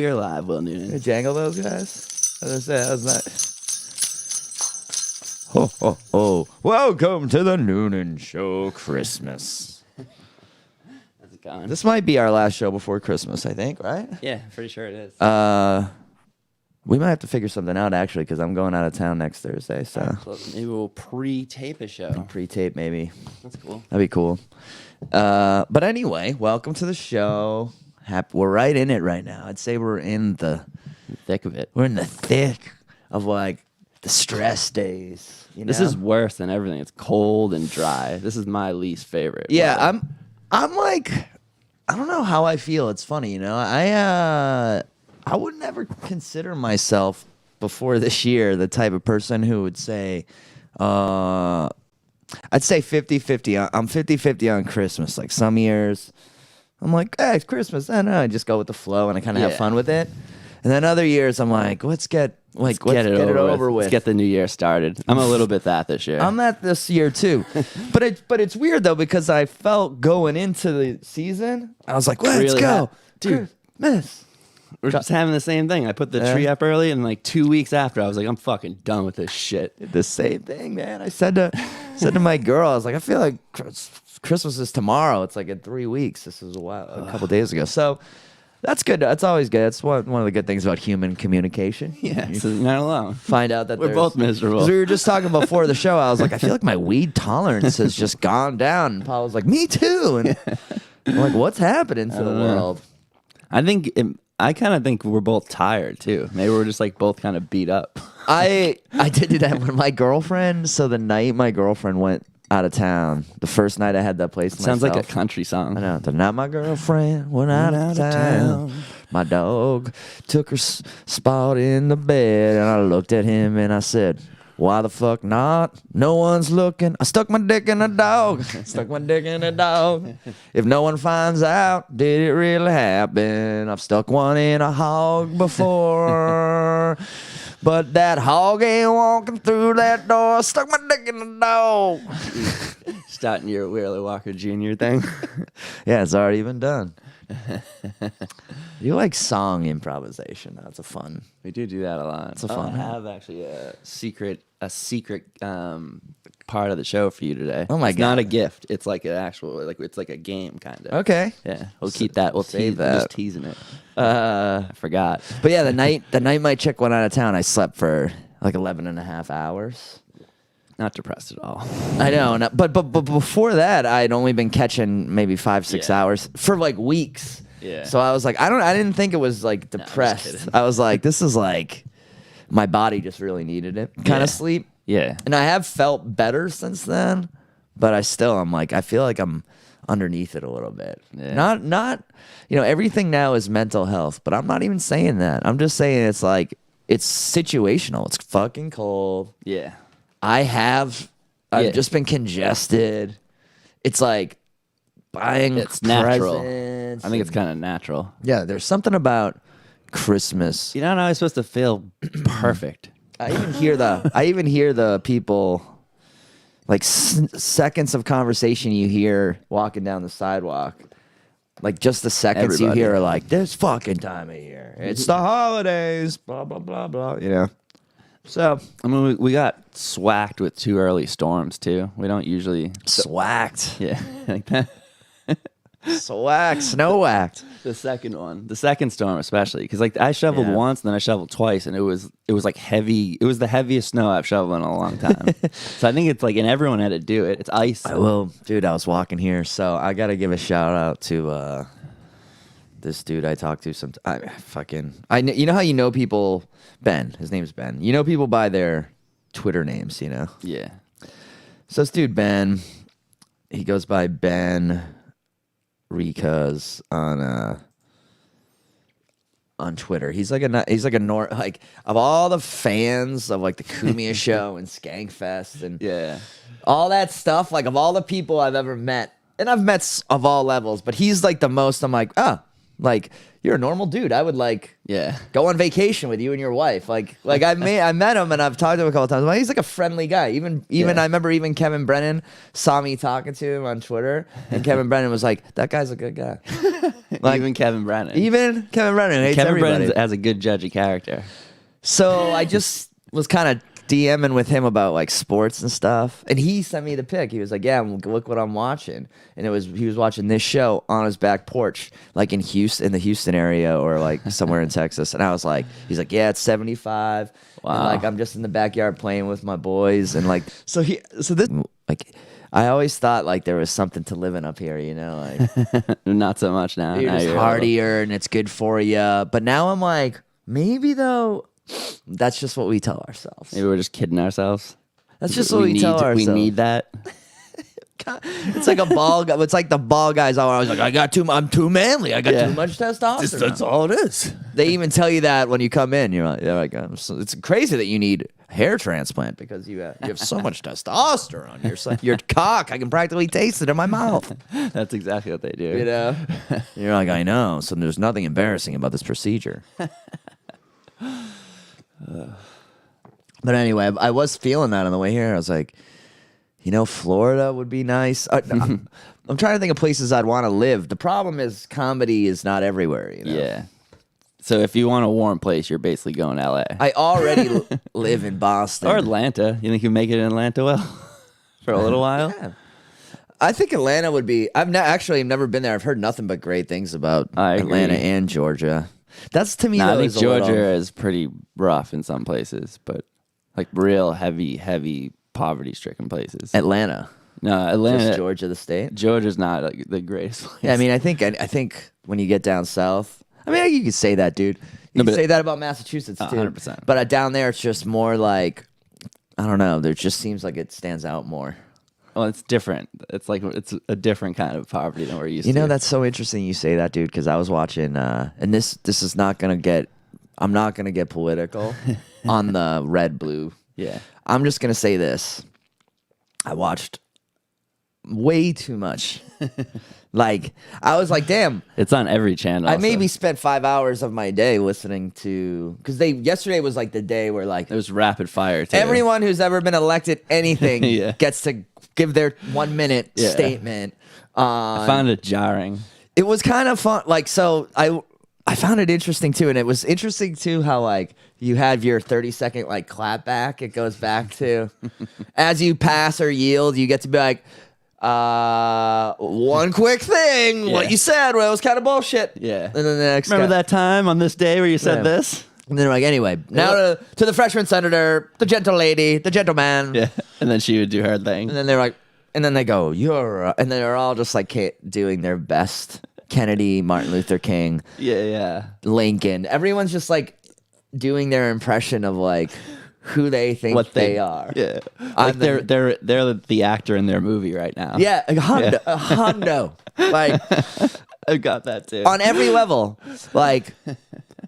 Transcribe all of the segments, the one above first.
we are live, Will Noonan. Jangle those guys. How's that? Ho, ho, ho. Welcome to the Noonan Show Christmas. How's it going? This might be our last show before Christmas, I think, right? Yeah, pretty sure it is. We might have to figure something out, actually, because I'm going out of town next Thursday, so. Maybe we'll pre-tape a show. Pre-tape, maybe. That's cool. That'd be cool. But anyway, welcome to the show. We're right in it right now. I'd say we're in the thick of it. We're in the thick of, like, the stress days. You know? This is worse than everything. It's cold and dry. This is my least favorite. Yeah, I'm like, I don't know how I feel. It's funny, you know. I would never consider myself before this year the type of person who would say, I'd say 50-50. I'm 50-50 on Christmas. Like some years, I'm like, hey, it's Christmas. I just go with the flow and I kind of have fun with it. And then other years, I'm like, let's get it over with. Let's get the new year started. I'm a little bit that this year. I'm that this year too, but it's weird though because I felt going into the season, I was like, let's go, dude. Christmas. We're just having the same thing. I put the tree up early, and like 2 weeks after, I was like, I'm fucking done with this shit. The same thing, man. I said to my girl, I was like, I feel like Christmas is tomorrow. It's like in 3 weeks. This was a couple days ago. So that's good. That's always good. That's one of the good things about human communication. Yeah, so you're not alone. Find out that we're both miserable. Because we were just talking before the show. I was like, I feel like my weed tolerance has just gone down. And Paul was like, me too. And I'm like, what's happening to the world? I kind of think we're both tired too. Maybe we're just like both kind of beat up. I did do that when my girlfriend. So the night my girlfriend went out of town, the first night I had that place to Sounds myself. like a country song. I know. The night my girlfriend went out of town, my dog took her spot in the bed, and I looked at him and I said, why the fuck not? No one's looking. I stuck my dick in a dog. Stuck my dick in a dog. If no one finds out, did it really happen? I've stuck one in a hog before. But that hog ain't walking through that door. I stuck my dick in the dog. Starting your Wheeler Walker Jr. thing. Yeah, it's already been done. You like song improvisation. That's a fun. We do that a lot. It's a fun. I have actually a secret part of the show for you today. Oh my God. It's not a gift. It's like an actual, it's like a game kind of. Okay. Yeah, we'll keep that. We'll save that. that. Just teasing it. I forgot. But yeah, the night my chick went out of town, I slept for like 11 and a half hours. Not depressed at all. I know, but before that, I'd only been catching maybe 5-6 hours for like weeks. Yeah. So I was like, I didn't think it was like depressed. I was like, this is like my body just really needed it kind of sleep. Yeah. And I have felt better since then, but I'm like, I feel like I'm underneath it a little bit. Yeah. Not, everything now is mental health, but I'm not even saying that. I'm just saying it's like, it's situational. It's fucking cold. Yeah. I've just been congested. It's like buying natural. presents. I think it's kind of natural. Yeah, there's something about Christmas. You're not always supposed to feel perfect. I even hear the people, like seconds of conversation you hear walking down the sidewalk. Like just the seconds you hear are like, this fucking time of year. It's the holidays, blah, blah, blah, blah, So, I mean, we got swacked with 2 early storms, too. We don't usually... Swacked. Yeah, like that. Swacked, snow-whacked. The second storm especially, because like I shoveled once and then I shoveled twice, and it was like heavy. It was the heaviest snow I've shoveled in a long time. So I think it's like, and everyone had to do it. It's ice. I was walking here, so I got to give a shout out to this dude I talked to you know how you know people, Ben, his name's Ben. You know people by their Twitter names, Yeah. So this dude, Ben, he goes by Ben Ricas on Twitter. He's like of all the fans of like the Kumia show and Skankfest and all that stuff, like of all the people I've ever met, and I've met of all levels, but he's like the most. I'm like, like you're a normal dude. I would go on vacation with you and your wife. Like I met him and I've talked to him a couple times. Like, he's like a friendly guy. Even I remember even Kevin Brennan saw me talking to him on Twitter, and Kevin Brennan was like, that guy's a good guy. Like, even Kevin Brennan. Even Kevin Brennan hates Kevin everybody. Brennan has a good judge of character. So I just was kind of DMing with him about like sports and stuff, and he sent me the pic. He was like, "Yeah, look what I'm watching," and he was watching this show on his back porch, like in the Houston area or like somewhere in Texas. And I was like, he's like, "Yeah, it's 75." Wow. And like I'm just in the backyard playing with my boys, and like so this like. I always thought like there was something to living up here, you know, like Not so much now. you're Now just you're hardier and it's good for you. But now I'm like, maybe though, that's just what we tell ourselves. Maybe we're just kidding ourselves. That's just what we tell ourselves. We need that. It's like a ball guy. It's like the ball guys are always like, I'm too manly. I got Yeah. too much testosterone. That's all it is. They even tell you that when you come in. You're like so it's crazy that you need hair transplant because you have so much testosterone. Your cock, I can practically taste it in my mouth. That's exactly what they do. You know? You're like, I know. So there's nothing embarrassing about this procedure. But anyway, I was feeling that on the way here. I was like, you know, Florida would be nice. I'm trying to think of places I'd want to live. The problem is comedy is not everywhere, you know? Yeah. So if you want a warm place, you're basically going to LA. I already live in Boston. Or Atlanta. You think you make it in Atlanta well? For a little while? Yeah. I think Atlanta would be... I've never been there. I've heard nothing but great things about I agree. Atlanta and Georgia. That's to me, No, though, I think is a Georgia little- is pretty rough in some places, but like real heavy poverty-stricken places. Atlanta. No, Atlanta. Just Georgia, the state. Georgia's not like, the greatest place. Yeah, I mean, I think when you get down south, I mean, you could say that, dude. You can say that about Massachusetts too. 100%. But down there, it's just more like, I don't know. There just seems like it stands out more. Well, it's different. It's like it's a different kind of poverty than we're used to. You know, that's so interesting you say that, dude. Because I was watching, and this is not gonna get. I'm not gonna get political on the red blue. Yeah. I'm just gonna say this. I watched way too much. Like, I was like, damn. It's on every channel. I also. maybe spent 5 hours of my day listening to, because yesterday was like the day where like There's rapid fire too. everyone who's ever been elected anything Yeah. gets to give their 1 minute Yeah. statement. I found it jarring. It was kind of fun. Like, so I found it interesting too, and it was interesting too how like you have your 30-second like clap back. It goes back to as you pass or yield, you get to be like, one quick thing. Yeah. What you said, well, it was kind of bullshit. Yeah. And then the next Remember guy, that time on this day where you said Yeah. this? And then they're like, anyway, now to the freshman senator, the gentle lady, the gentleman. Yeah. And then she would do her thing. And then they're like, and then they go, and they're all just like doing their best. Kennedy, Martin Luther King, Yeah. Lincoln. Everyone's just like doing their impression of like who they think What they are. Yeah. Like they're the actor in their movie right now. Yeah, a hundo. Like I got that too. on every level. Like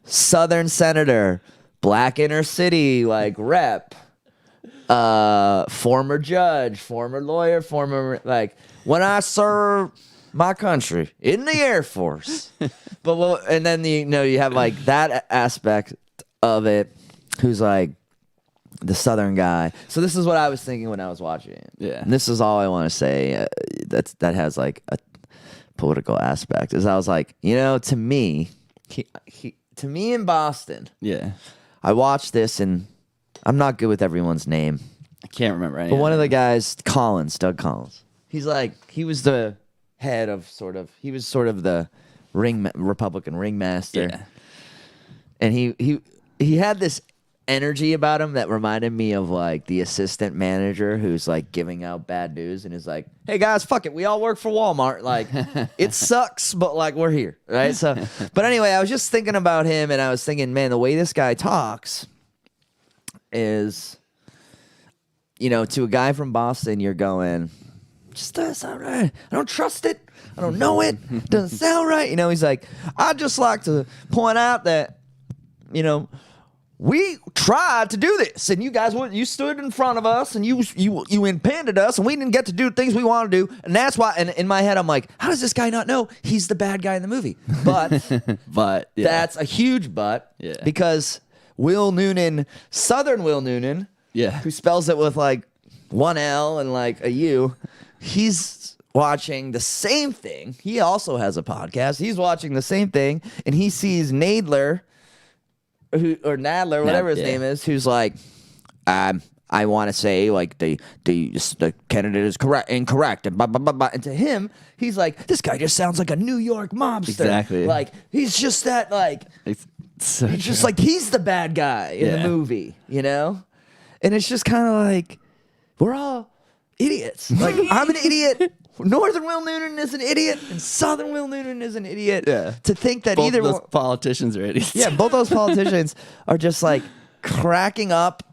Southern senator, black inner city, like rep, former judge, former lawyer, former like when I served my country in the Air Force. And then you have like that aspect of it, who's like the Southern guy. So this is what I was thinking when I was watching it. Yeah. And this is all I want to say. That has like a political aspect. Is I was like, to me, to me in Boston, Yeah. I watched this and I'm not good with everyone's name. I can't remember any. But one of the guys, Doug Collins, he was the head of he was sort of the Republican ringmaster. Yeah. And he had this energy about him that reminded me of like the assistant manager who's like giving out bad news and is like, hey guys, fuck it, we all work for Walmart, like it sucks, but like we're here, right? So but anyway, I was just thinking about him and I was thinking, man, the way this guy talks is, to a guy from Boston, you're going, just doesn't sound right. I don't trust it. I don't know it. Doesn't sound right. He's like, I'd just like to point out that, we tried to do this, and you guys, you stood in front of us, and you impeded us, and we didn't get to do things we want to do, and that's why. And in my head, I'm like, how does this guy not know he's the bad guy in the movie? But, yeah. that's a huge but, Yeah. because Will Noonan, Southern Will Noonan, Yeah. who spells it with like one L and like a U, he's watching the same thing. He also has a podcast. He's watching the same thing, and he sees Nadler, Nadler, whatever his name is, who's like, I want to say like the candidate is incorrect, and blah blah blah blah. And to him, he's like, this guy just sounds like a New York mobster. Exactly. Like he's just that like, It's so he's just like he's the bad guy in the movie, you know. And it's just kind of like we're all idiots. Like I'm an idiot. Northern Will Noonan is an idiot, and Southern Will Noonan is an idiot. Yeah. To think that both either of those one, politicians are idiots. yeah, both those politicians are just like cracking up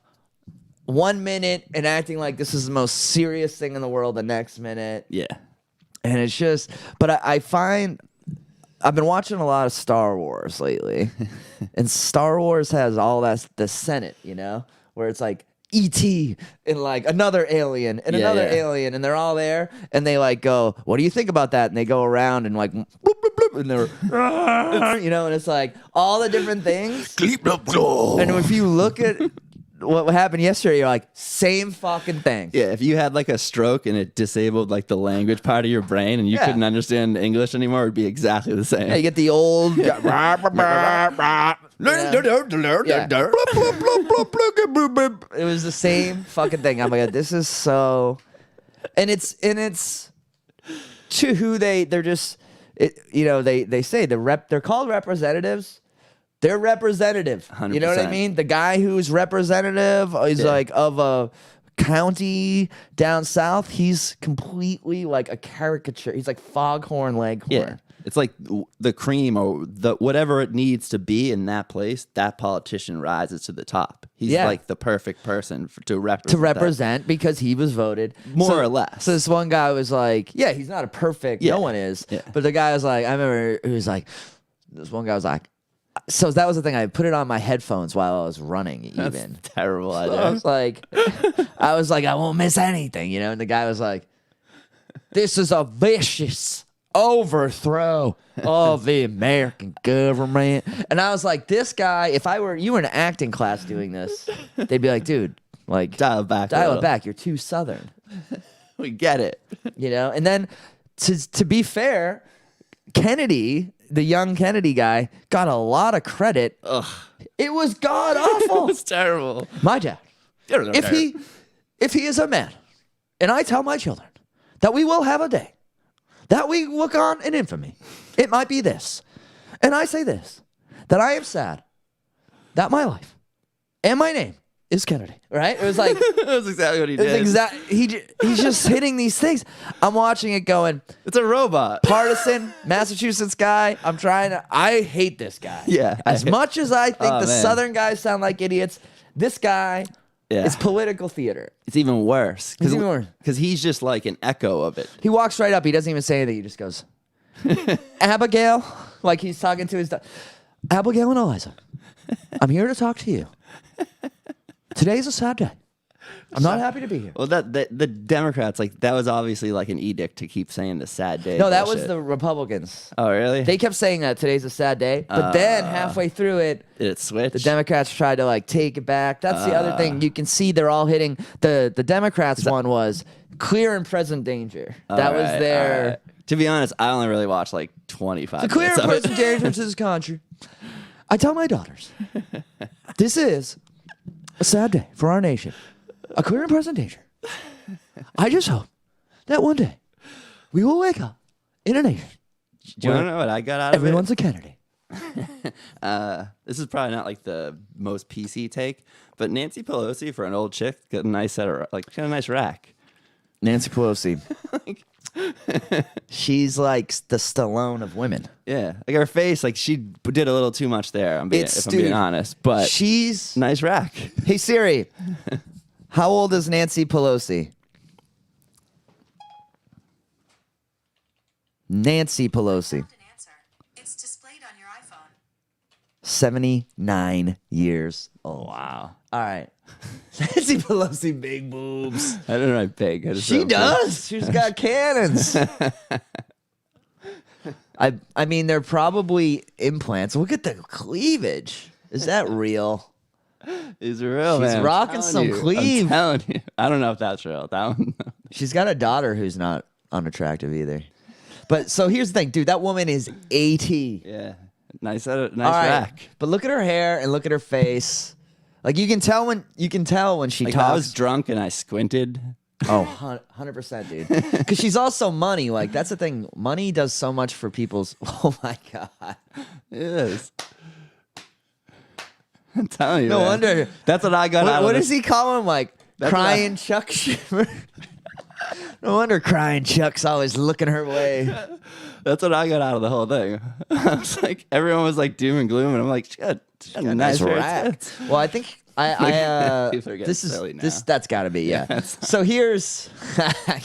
1 minute and acting like this is the most serious thing in the world the next minute. Yeah. And it's just, but I find I've been watching a lot of Star Wars lately, and Star Wars has all that the Senate, you know, where it's like E.T. and like another alien and another alien, and they're all there, and they like go, "What do you think about that?" And they go around and like, bloop, bloop, bloop, and they're, you know, and it's like all the different things. And if you look at what happened yesterday, you're like, same fucking thing. Yeah, if you had like a stroke and it disabled like the language part of your brain and you couldn't understand English anymore, it would be exactly the same. Yeah, you get the old. It was the same fucking thing. I'm like, this is so, and it's to who they're just, you know, they say they're called representatives. They're representative. 100%. You know what I mean? The guy who's representative is like of a county down south. He's completely like a caricature. He's like Foghorn Leghorn. Yeah. It's like the cream or the whatever it needs to be in that place, that politician rises to the top. He's like the perfect person to represent. Because he was voted. More or less. So this one guy was like, yeah, he's not a perfect, no one is. Yeah. But the guy was like, I remember he was like, this one guy was like, so that was the thing. I put it on my headphones while I was running. Even That's terrible idea. So I was like, I won't miss anything, you know. And the guy was like, "This is a vicious overthrow of the American government." And I was like, "This guy. If you were in an acting class doing this, they'd be like, dude, like dial it back. You're too Southern. We get it, you know." And then to be fair, Kennedy, the young Kennedy guy, got a lot of credit. Ugh. It was god awful. It was terrible. My dad, if he is a man, and I tell my children that we will have a day that we look on in infamy, it might be this. And I say this, that I am sad that my life and my name is Kennedy, right? It was like that's exactly what he did. He's just hitting these things. I'm watching it going, it's a robot. Partisan, Massachusetts guy. I hate this guy. Yeah. As much as I think the Southern guys sound like idiots, this guy is political theater. It's even worse. It's even worse. Because he's just like an echo of it. He walks right up. He doesn't even say anything. He just goes, Abigail, like he's talking to his Abigail and Eliza, I'm here to talk to you. Today's a sad day. I'm not happy to be here. Well, the Democrats, like that was obviously like an edict to keep saying the sad day. No, that was the Republicans. Oh, really? They kept saying that today's a sad day, but then halfway through it, did it switch? The Democrats tried to like take it back. That's the other thing. You can see they're all hitting the Democrats. One was clear and present danger. That was their. To be honest, I only really watched like 25. The clear minutes and of it. present danger to this country. I tell my daughters, this is a sad day for our nation. A clear and present danger. I just hope that one day we will wake up in a nation. Do you want to know what I got out of it? Everyone's a Kennedy. This is probably not like the most PC take, but Nancy Pelosi, for an old chick, got a nice set of got a nice rack. Nancy Pelosi. She's like the Stallone of women. Yeah, like her face, like she did a little too much there. If I'm being honest, but she's nice rack. Hey Siri, how old is Nancy Pelosi? Nancy Pelosi. It's displayed on your iPhone. 79 years old. Wow. All right. Nancy Pelosi, big boobs. I don't know, big. She does. She's got cannons. I mean, they're probably implants. Look at the cleavage. Is that real? It's real, She's man. rocking some cleave. I'm telling you. I don't know if that's real. That one. She's got a daughter who's not unattractive either. But so here's the thing, dude. That woman is 80. Yeah. Nice nice All right. rack. But look at her hair and look at her face. Like you can tell when she Like talks. I was drunk and I squinted. Oh, 100%, dude. Because she's also money. Like, that's the thing. Money does so much for people's... Oh, my God. It is. I'm telling you. No man. wonder. That's what I got out of What this. does he call him? Like, That's crying Chuck Schumer? No wonder crying Chuck's always looking her way. That's what I got out of the whole thing. I was like, everyone was like doom and gloom, and I'm like, shit, nice rack. tits. Well, I think... People are getting this is silly now. that's got to be So here's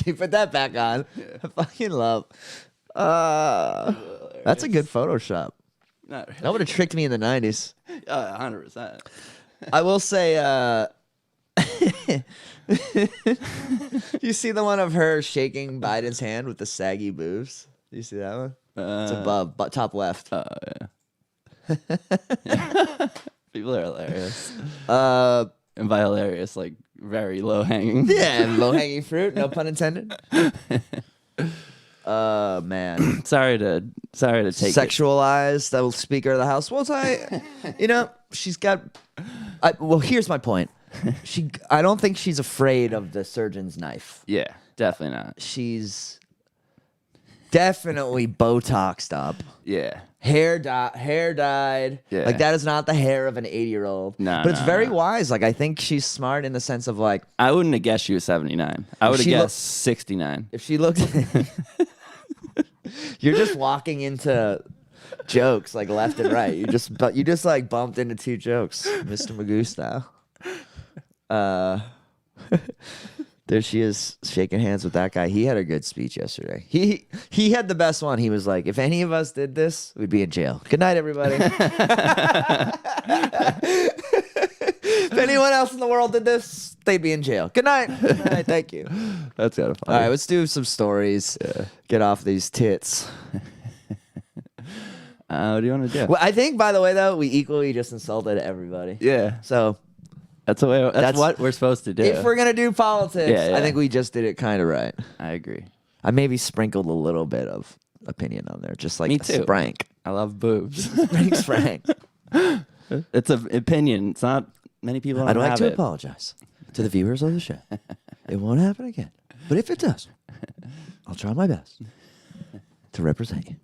you put that back on. I fucking love. That's a good Photoshop. Not really. That would have tricked me in the 90s. 100%. I will say. You see the one of her shaking Biden's hand with the saggy boobs? Do you see that one? It's above, but top left. Oh yeah. People are hilarious. And by hilarious, like very low hanging. Yeah, low hanging fruit. No pun intended. Man. sorry to take Sexualized, the Speaker of the House. Well, she's got. Well, here's my point. I don't think she's afraid of the surgeon's knife. Yeah, definitely not. She's definitely Botoxed up. Yeah. Hair dyed. Yeah. Like, that is not the hair of an 80-year-old. No, but it's no, very no. wise. Like, I think she's smart in the sense of, like, I wouldn't have guessed she was 79. I would have she guessed 69. if she looked... You're just walking into jokes, like, left and right. You just like, bumped into two jokes, Mr. Magoo style. There she is, shaking hands with that guy. He had a good speech yesterday. He had the best one. He was like, if any of us did this, we'd be in jail. Good night, everybody. If anyone else in the world did this, they'd be in jail. Good night. Good night. Thank you. That's kind of funny. All right, let's do some stories. Get off these tits. What do you want to do? Well, I think, by the way, though, we equally just insulted everybody. Yeah. So That's what we're supposed to do. if we're going to do politics, Yeah. I think we just did it kind of right. I agree. I maybe sprinkled a little bit of opinion on there, just like Me a too. sprank. I love boobs. Sprank. It's an opinion. It's not many people don't I'd like have to it. apologize to the viewers of the show. It won't happen again. But if it does, I'll try my best to represent you.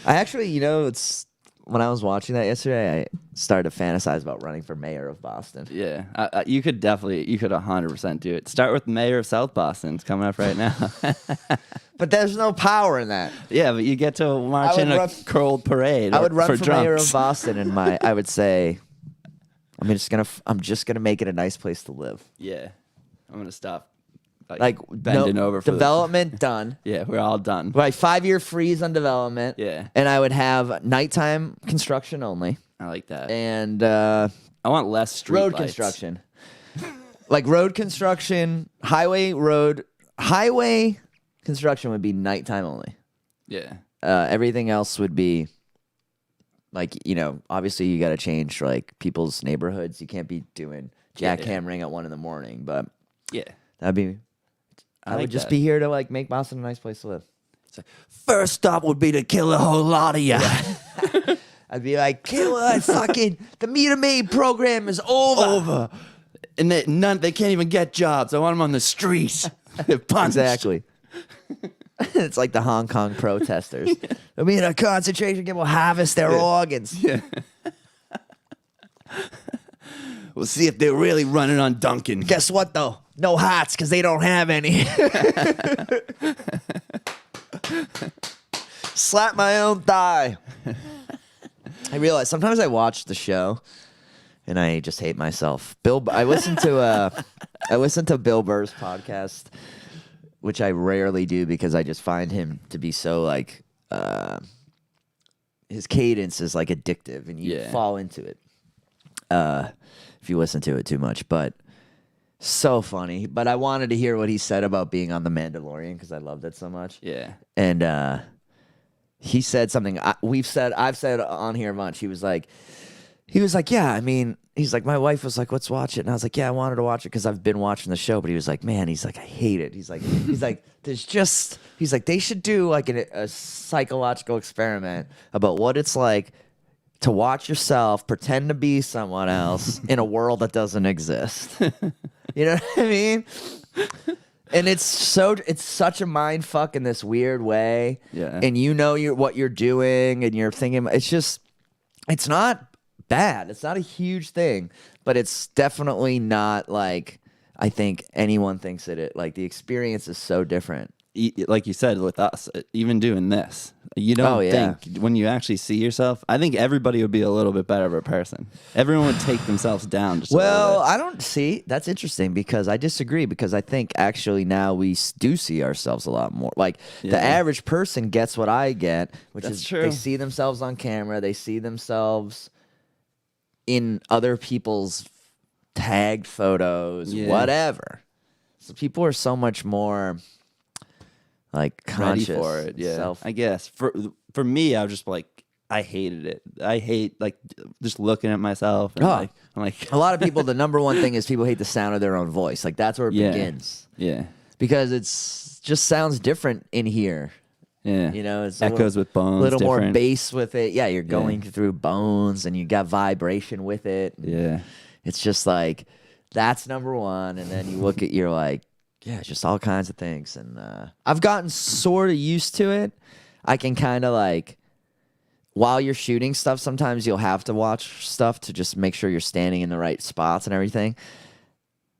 I actually, it's when I was watching that yesterday, I started to fantasize about running for mayor of Boston. Yeah, you could 100% do it. Start with mayor of South Boston. It's coming up right now. But there's no power in that. Yeah, but you get to march in a cold parade. I would run for mayor drunks. of Boston, and I would say, I'm just gonna make it a nice place to live. Yeah, I'm gonna stop. Like bending over for development done. Yeah, we're all done. Right, 5-year freeze on development. Yeah. And I would have nighttime construction only. I like that. And I want less street road lights. construction. Like road construction, highway construction would be nighttime only. Yeah. Everything else would be like, obviously you got to change like people's neighborhoods. You can't be doing jackhammering at 1 a.m, but Yeah. that'd be, I like would just that. be here to like make Boston a nice place to live. First stop would be to kill a whole lot of you. I'd be like, kill it, fucking, the Meter Maid program is over. And they can't even get jobs. I want them on the street. Punched. Exactly. It's like the Hong Kong protesters. They'll be in a concentration camp, will harvest their organs. Yeah. We'll see if they're really running on Duncan. Guess what, though? No hearts, because they don't have any. Slap my own thigh. I realize sometimes I watch the show and I just hate myself. I listened to Bill Burr's podcast, which I rarely do because I just find him to be so like his cadence is like addictive and you fall into it if you listen to it too much. But so funny. But I wanted to hear what he said about being on The Mandalorian because I loved it so much. Yeah. And he said something I've said on here a bunch. He was like, he was like, yeah, I mean, he's like, my wife was like, let's watch it. And I was like, yeah, I wanted to watch it because I've been watching the show. But he was like, man, he's like, I hate it. He's like, he's like, they should do like a psychological experiment about what it's like to watch yourself pretend to be someone else in a world that doesn't exist. You know what I mean? And it's such a mind fuck in this weird way. Yeah. And you know what you're doing and you're thinking, it's not bad. It's not a huge thing, but it's definitely not like I think anyone thinks it. Like the experience is so different. Like you said with us, even doing this, you don't think when you actually see yourself. I think everybody would be a little bit better of a person. Everyone would take themselves down. Just well, I don't see. That's interesting because I disagree because I think actually now we do see ourselves a lot more. Like the average person gets what I get, which is true. They see themselves on camera. They see themselves in other people's tagged photos, whatever. So people are so much more like conscious ready for it. Yeah, self. I guess for me, I was just like, I hated it. I hate like just looking at myself. And I'm like a lot of people. The number one thing is people hate the sound of their own voice. Like that's where it begins. Yeah, because it's just sounds different in here. Yeah, you know, it's echoes with bones, a little more different. bass with it. Yeah, you're going through bones, and you got vibration with it. Yeah, it's just like that's number one, and then you look at you're like, yeah, just all kinds of things, and I've gotten sort of used to it. I can kind of like while you're shooting stuff, sometimes you'll have to watch stuff to just make sure you're standing in the right spots and everything.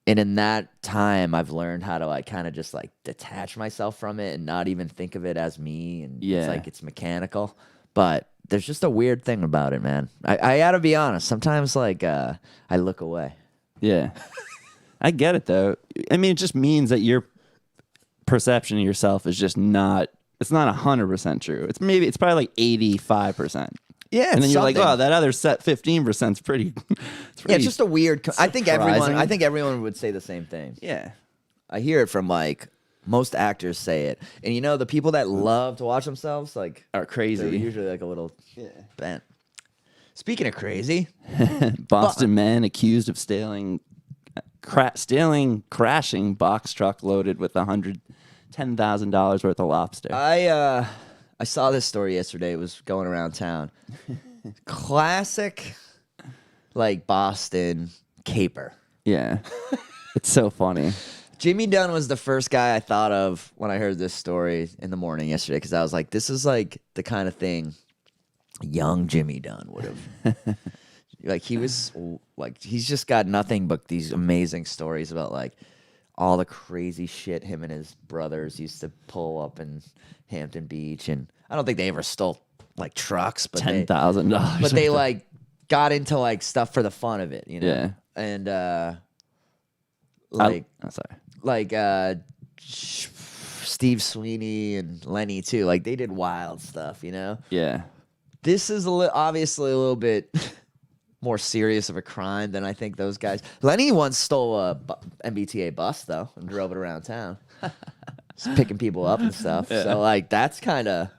And in that time, I've learned how to like kind of just like detach myself from it and not even think of it as me. And it's like it's mechanical. But there's just a weird thing about it, man. I gotta be honest. Sometimes like I look away. Yeah. I get it though. I mean, it just means that your perception of yourself is just not. It's not 100% true. It's probably like 85%. Yeah, and then you're something. like, oh, that other set 15% is pretty. Yeah, it's just a weird. I think surprising. everyone would say the same thing. Yeah, I hear it from like most actors say it, and you know the people that love to watch themselves like are crazy. They're usually like a little bent. Speaking of crazy, Boston man accused of stealing crashing box truck loaded with $110,000 worth of lobster. I saw this story yesterday. It was going around town. Classic, like Boston caper. Yeah, it's so funny. Jimmy Dunn was the first guy I thought of when I heard this story in the morning yesterday because I was like, this is like the kind of thing young Jimmy Dunn would have. Like he was like he's just got nothing but these amazing stories about like all the crazy shit him and his brothers used to pull up in Hampton Beach, and I don't think they ever stole like trucks, but $10,000. But they like got into like stuff for the fun of it, you know. Yeah. And Steve Sweeney and Lenny too, like they did wild stuff, you know. Yeah. This is obviously a little bit more serious of a crime than I think those guys. Lenny once stole a MBTA bus though and drove it around town, just picking people up and stuff. Yeah. So like that's kind of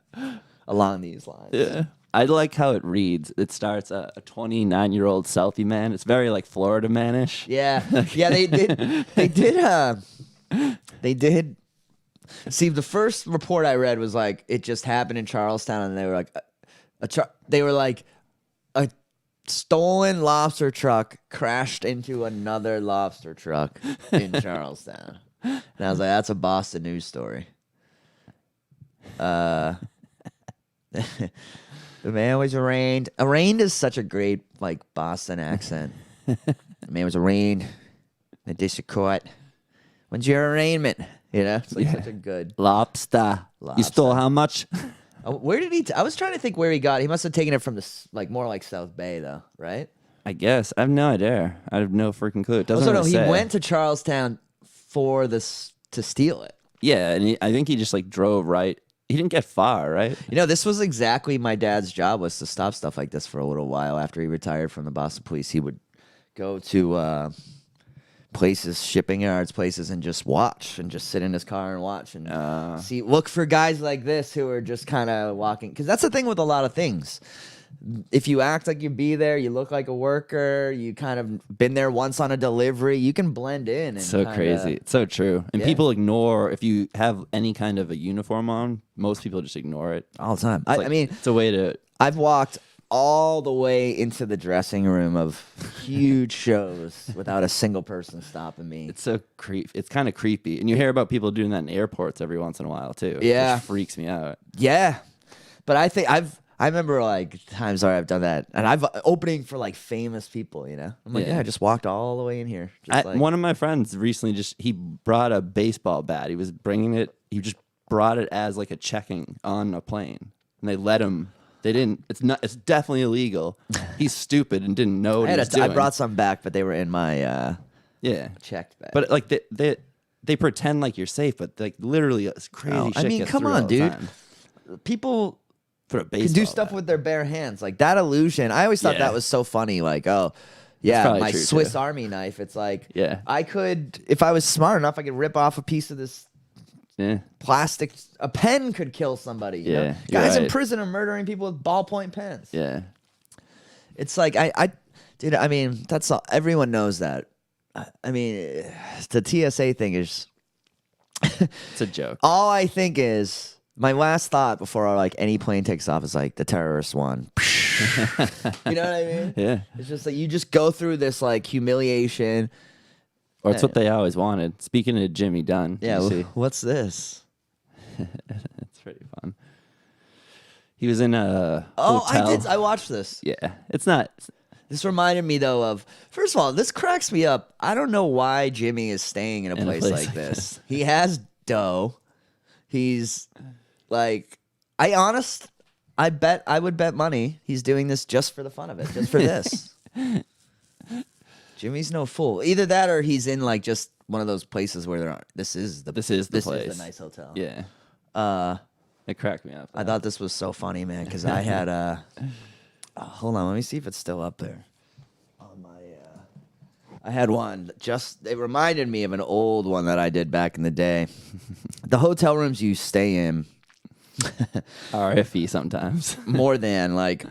along these lines. Yeah, I like how it reads. It starts a 29-year-old Southie man. It's very like Florida manish. Yeah, yeah. They did. See, the first report I read was like it just happened in Charlestown, and they were like a stolen lobster truck crashed into another lobster truck in Charlestown. And I was like, that's a Boston news story. The man was arraigned. Arraigned is such a great like Boston accent. The man was arraigned in the district court. When's your arraignment? You know, it's like such a good lobster. You stole how much? Where did he? I was trying to think where he got. He must have taken it from like more like South Bay though, right? I guess I have no idea. I have no freaking clue. It doesn't. He went to Charlestown for this to steal it. Yeah, and I think he just like drove right. He didn't get far, right? You know, this was exactly my dad's job was to stop stuff like this for a little while after he retired from the Boston Police. He would go to places, shipping yards, places, and just watch and just sit in his car and watch and look for guys like this who are just kind of walking. Because that's the thing with a lot of things. if you act like you be there, you look like a worker, you kind of been there once on a delivery, you can blend in. And So crazy. It's so true. And people ignore, if you have any kind of a uniform on, most people just ignore it. All the time. I mean, it's a way to. I've walked all the way into the dressing room of huge shows without a single person stopping me. It's so It's kind of creepy. And you hear about people doing that in airports every once in a while, too. Yeah. Which freaks me out. Yeah. But I think I remember like times where I've done that, and I've opening for like famous people, you know. I'm like, I just walked all the way in here. One of my friends recently he brought a baseball bat. He was bringing it. He just brought it as like a checking on a plane, and they let him. They didn't. It's not. It's definitely illegal. He's stupid and didn't know what he was doing. I brought some back, but they were in my checked bag. But like they pretend like you're safe, but like literally it's crazy. Shit I mean, gets come through on, all the dude. time. People For a can baseball do stuff bat. with their bare hands. Like that illusion. I always thought that was so funny. Like, oh, yeah, probably my true, Swiss too. Army knife. It's like, Yeah. I could, if I was smart enough, I could rip off a piece of this Yeah. plastic. A pen could kill somebody. You know? Yeah, you're Guys in right. prison are murdering people with ballpoint pens. Yeah. It's like, dude, I mean, that's all, everyone knows that. I mean, the TSA thing is, It's a joke. all I think is, my last thought before like any plane takes off is like the terrorist one. You know what I mean? Yeah. It's just like you just go through this like humiliation. Or it's what they always wanted. Speaking of Jimmy Dunn. Yeah, you see? what's this? It's pretty fun. He was in a Oh, hotel. I watched this. Yeah. It's not. This reminded me though of, first of all, this cracks me up. I don't know why Jimmy is staying in a place like this. He has dough. He's like, I bet I would bet money he's doing this just for the fun of it, just for this. Jimmy's no fool. Either that or he's in like just one of those places where there aren't. This is the place. This is the nice hotel. Yeah. It cracked me up. I thought this was so funny, man, because I had hold on, let me see if it's still up there. On my, I had one. It reminded me of an old one that I did back in the day. The hotel rooms you stay in are iffy sometimes. more than like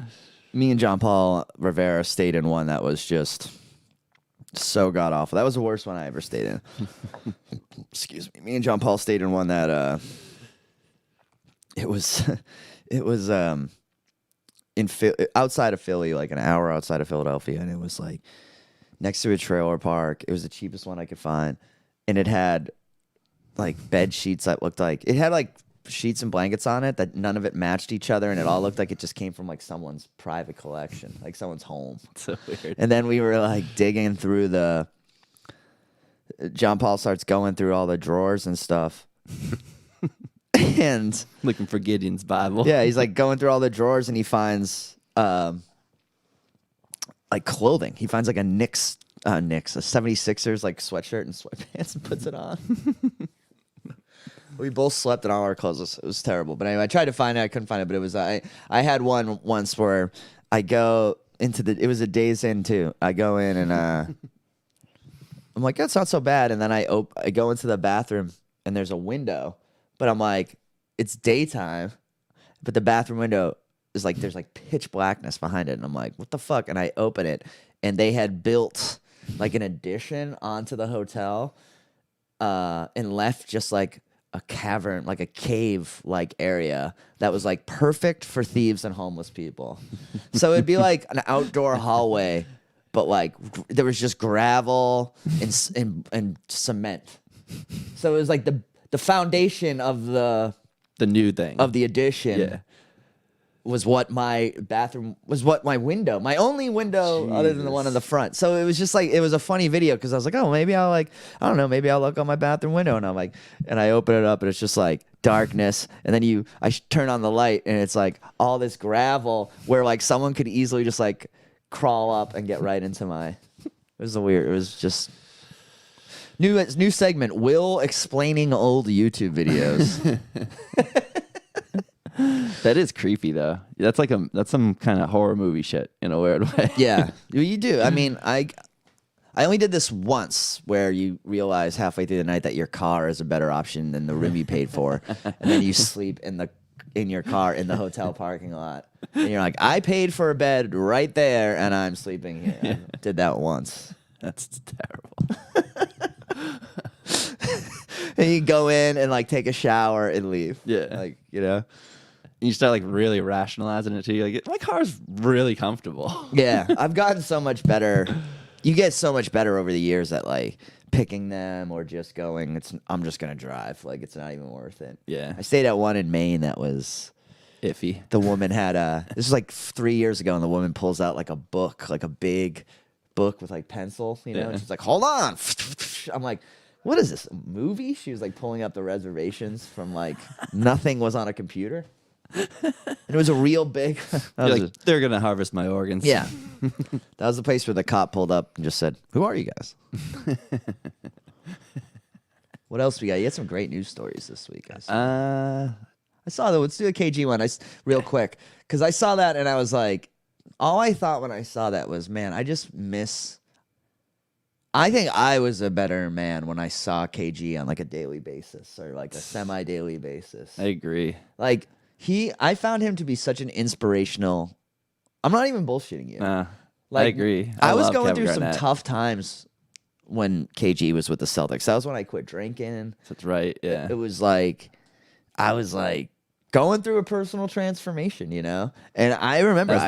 me and John Paul Rivera stayed in one that was just so god awful. That was the worst one I ever stayed in. Excuse me. Me and John Paul stayed in one that it was in outside of Philly, like an hour outside of Philadelphia, and it was like next to a trailer park. It was the cheapest one I could find, and it had like bed sheets that looked like it had like sheets and blankets on it that none of it matched each other, and it all looked like it just came from like someone's private collection, like someone's home. So weird. And then we were like digging through John Paul starts going through all the drawers and stuff. And Looking for Gideon's Bible. yeah, he's like going through all the drawers and he finds like clothing. He finds like a Knicks, a 76ers like sweatshirt and sweatpants and puts it on. We both slept in all our clothes. It was terrible. But anyway, I tried to find it. I couldn't find it. But it was I had one once where I go into it was a Days Inn too. I go in and I'm like, that's not so bad. And then I go into the bathroom and there's a window. But I'm like, it's daytime, but the bathroom window is like, there's like pitch blackness behind it. And I'm like, what the fuck? And I open it and they had built like an addition onto the hotel and left just like a cavern, like a cave like area that was like perfect for thieves and homeless people. So it'd be like an outdoor hallway, but like there was just gravel and cement. So it was like the foundation of the new thing. of the addition Yeah. was what my bathroom was, what my window, my only window other than the one on the front. So it was just like, it was a funny video because I was like, oh, maybe I'll like, I don't know, maybe I'll look on my bathroom window. And I'm like, and I open it up and it's just like darkness. And then I turn on the light and it's like all this gravel where like someone could easily just like crawl up and get right into it was just new segment, Will explaining old YouTube videos. That is creepy though. That's like that's some kind of horror movie shit in a weird way. Yeah, you do. I mean, I only did this once where you realize halfway through the night that your car is a better option than the room you paid for, and then you sleep in in your car in the hotel parking lot. And you're like, I paid for a bed right there, and I'm sleeping here. Yeah. I did that once. That's terrible. And you go in and like take a shower and leave. Yeah. Like, you know? And you start like really rationalizing it too. You're like, my car's really comfortable. Yeah. I've gotten so much better. You get so much better over the years at like picking them or just going, I'm just going to drive. Like, it's not even worth it. Yeah. I stayed at one in Maine that was Iffy. the woman had this was like 3 years ago, and the woman pulls out like a book, like a big book with like pencil, you know, Yeah. and she's like, hold on. I'm like, what is this, a movie? She was like pulling up the reservations from like nothing was on a computer. And it was a real big. You're like, they're going to harvest my organs. Yeah. That was the place where the cop pulled up and just said, who are you guys? What else we got? You had some great news stories this week. I saw that. Let's do a KG one real quick. Because I saw that and I was like, all I thought when I saw that was, man, I just miss. I think I was a better man when I saw KG on like a daily basis or like a semi-daily basis. I agree. Like I found him to be such an inspirational. I'm not even bullshitting you. I Like, agree. I was love going Kevin through some Garnett. tough times when KG was with the Celtics. That was when I quit drinking. That's right. Yeah. It was like I was like going through a personal transformation, you know? And I remember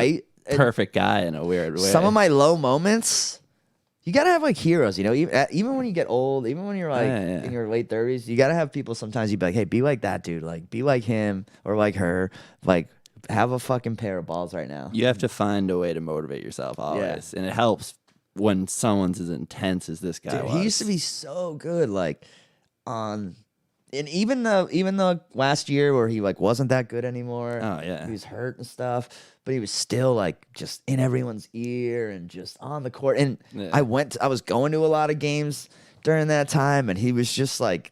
Perfect guy in a weird way. some of my low moments, you got to have like heroes, you know? Even when you get old, even when you're like Yeah. in your late 30s, you got to have people sometimes you'd be like, "Hey, be like that dude. Like be like him or like her. Like have a fucking pair of balls right now." You have to find a way to motivate yourself always. And it helps when someone's as intense as this guy Dude, was. he used to be so good, like and even the last year where he like wasn't that good anymore. Oh, yeah. He was hurt and stuff, but he was still like just in everyone's ear and just on the court. And Yeah. I was going to a lot of games during that time, and he was just like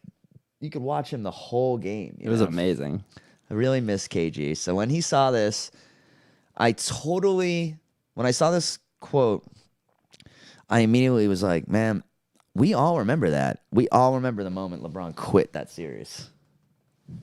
you could watch him the whole game. It was amazing. I really miss KG. So when he saw this, when I saw this quote, I immediately was like, man, we all remember that. We all remember the moment LeBron quit that series.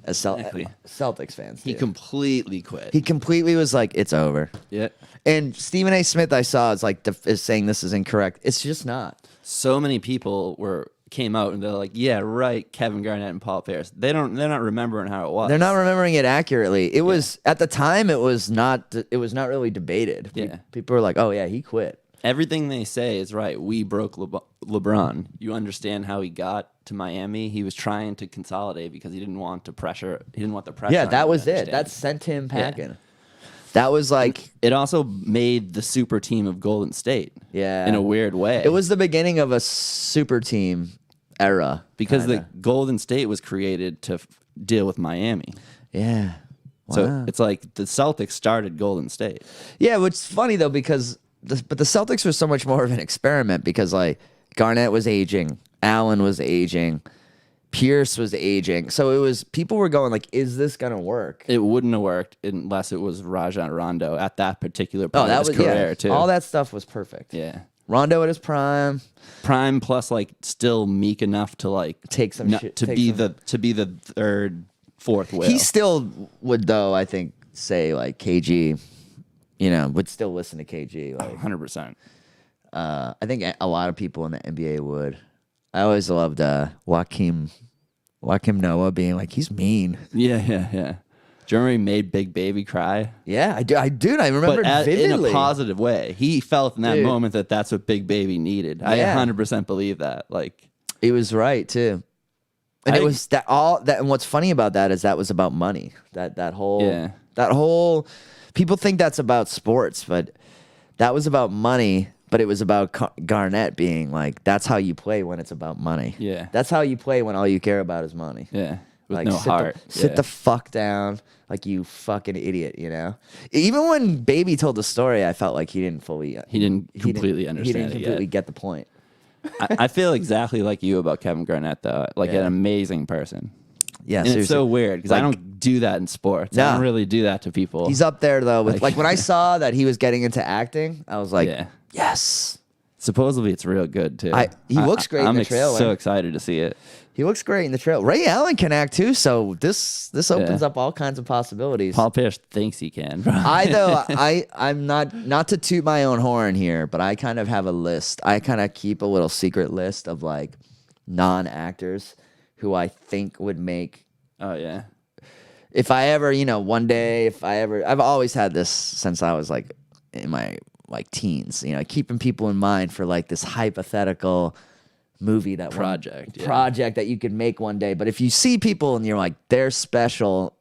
As Exactly. Celtics fans, He do. completely quit. He completely was like, it's over. Yeah. And Stephen A. Smith, I saw, is saying this is incorrect. It's just not. So many people came out and they're like, "Yeah, right, Kevin Garnett and Paul Pierce." They're not remembering how it was. They're not remembering it accurately. It was at the time. It was not. It was not really debated. Yeah. People were like, "Oh yeah, he quit." Everything they say is right. We broke LeBron. You understand how he got to Miami? He was trying to consolidate because he didn't want the pressure. Yeah, on that him, was you it. understand? That sent him packing. That was like, It also made the super team of Golden State. yeah, In a weird way. It was the beginning of a super team era because kinda. the Golden State was created to deal with Miami. Yeah. So Wow. it's like the Celtics started Golden State. Yeah, which is funny though because the Celtics were so much more of an experiment because like Garnett was aging, Allen was aging, Pierce was aging, so it was people were going like, "Is this gonna work?" It wouldn't have worked unless it was Rajon Rondo at that particular point that of his was career too. All that stuff was perfect. Yeah. Rondo at his prime, Prime plus like still meek enough to like Take some shit- to take be some- the third, fourth wheel. he still would though. I think say like KG, would still listen to KG. Like 100%. I think a lot of people in the NBA would. I always loved Joakim Noah being like, he's mean. Yeah. Do you remember he made Big Baby cry? Yeah, I do. I remember But in vividly. a positive way. He felt in that Dude. moment that that's what Big Baby needed. Yeah. I 100% believe that. Like, He was right too. And I- it was that all that. And what's funny about that is that was about money. That whole people think that's about sports, but that was about money. But it was about Garnett being like, that's how you play when it's about money. Yeah. That's how you play when all you care about is money. yeah, with Like no sit heart. Sit the fuck down, like you fucking idiot. Even when Baby told the story, I felt like he didn't fully. He didn't completely He understand didn't it completely yet. get the point. I feel exactly like you about Kevin Garnett, though. Like Yeah. an amazing person. Yeah, And it's seriously. so weird because I Like- don't do that in sports. Nah. I don't really do that to people. He's up there though with Like- like when I saw that he was getting into acting, I was like, Yeah. yes. Supposedly it's real good too. He looks great in the trailer. So excited to see it. He looks great in the trailer. Ray Allen can act too, so this opens up all kinds of possibilities. Paul Pierce thinks he can. I'm not to toot my own horn here, but I kind of have a list. I kind of keep a little secret list of like non-actors who I think would make. Oh yeah. If I ever, one day, I've always had this since I was like in my like teens, keeping people in mind for like this hypothetical movie project that you could make one day. But if you see people and you're like, they're special,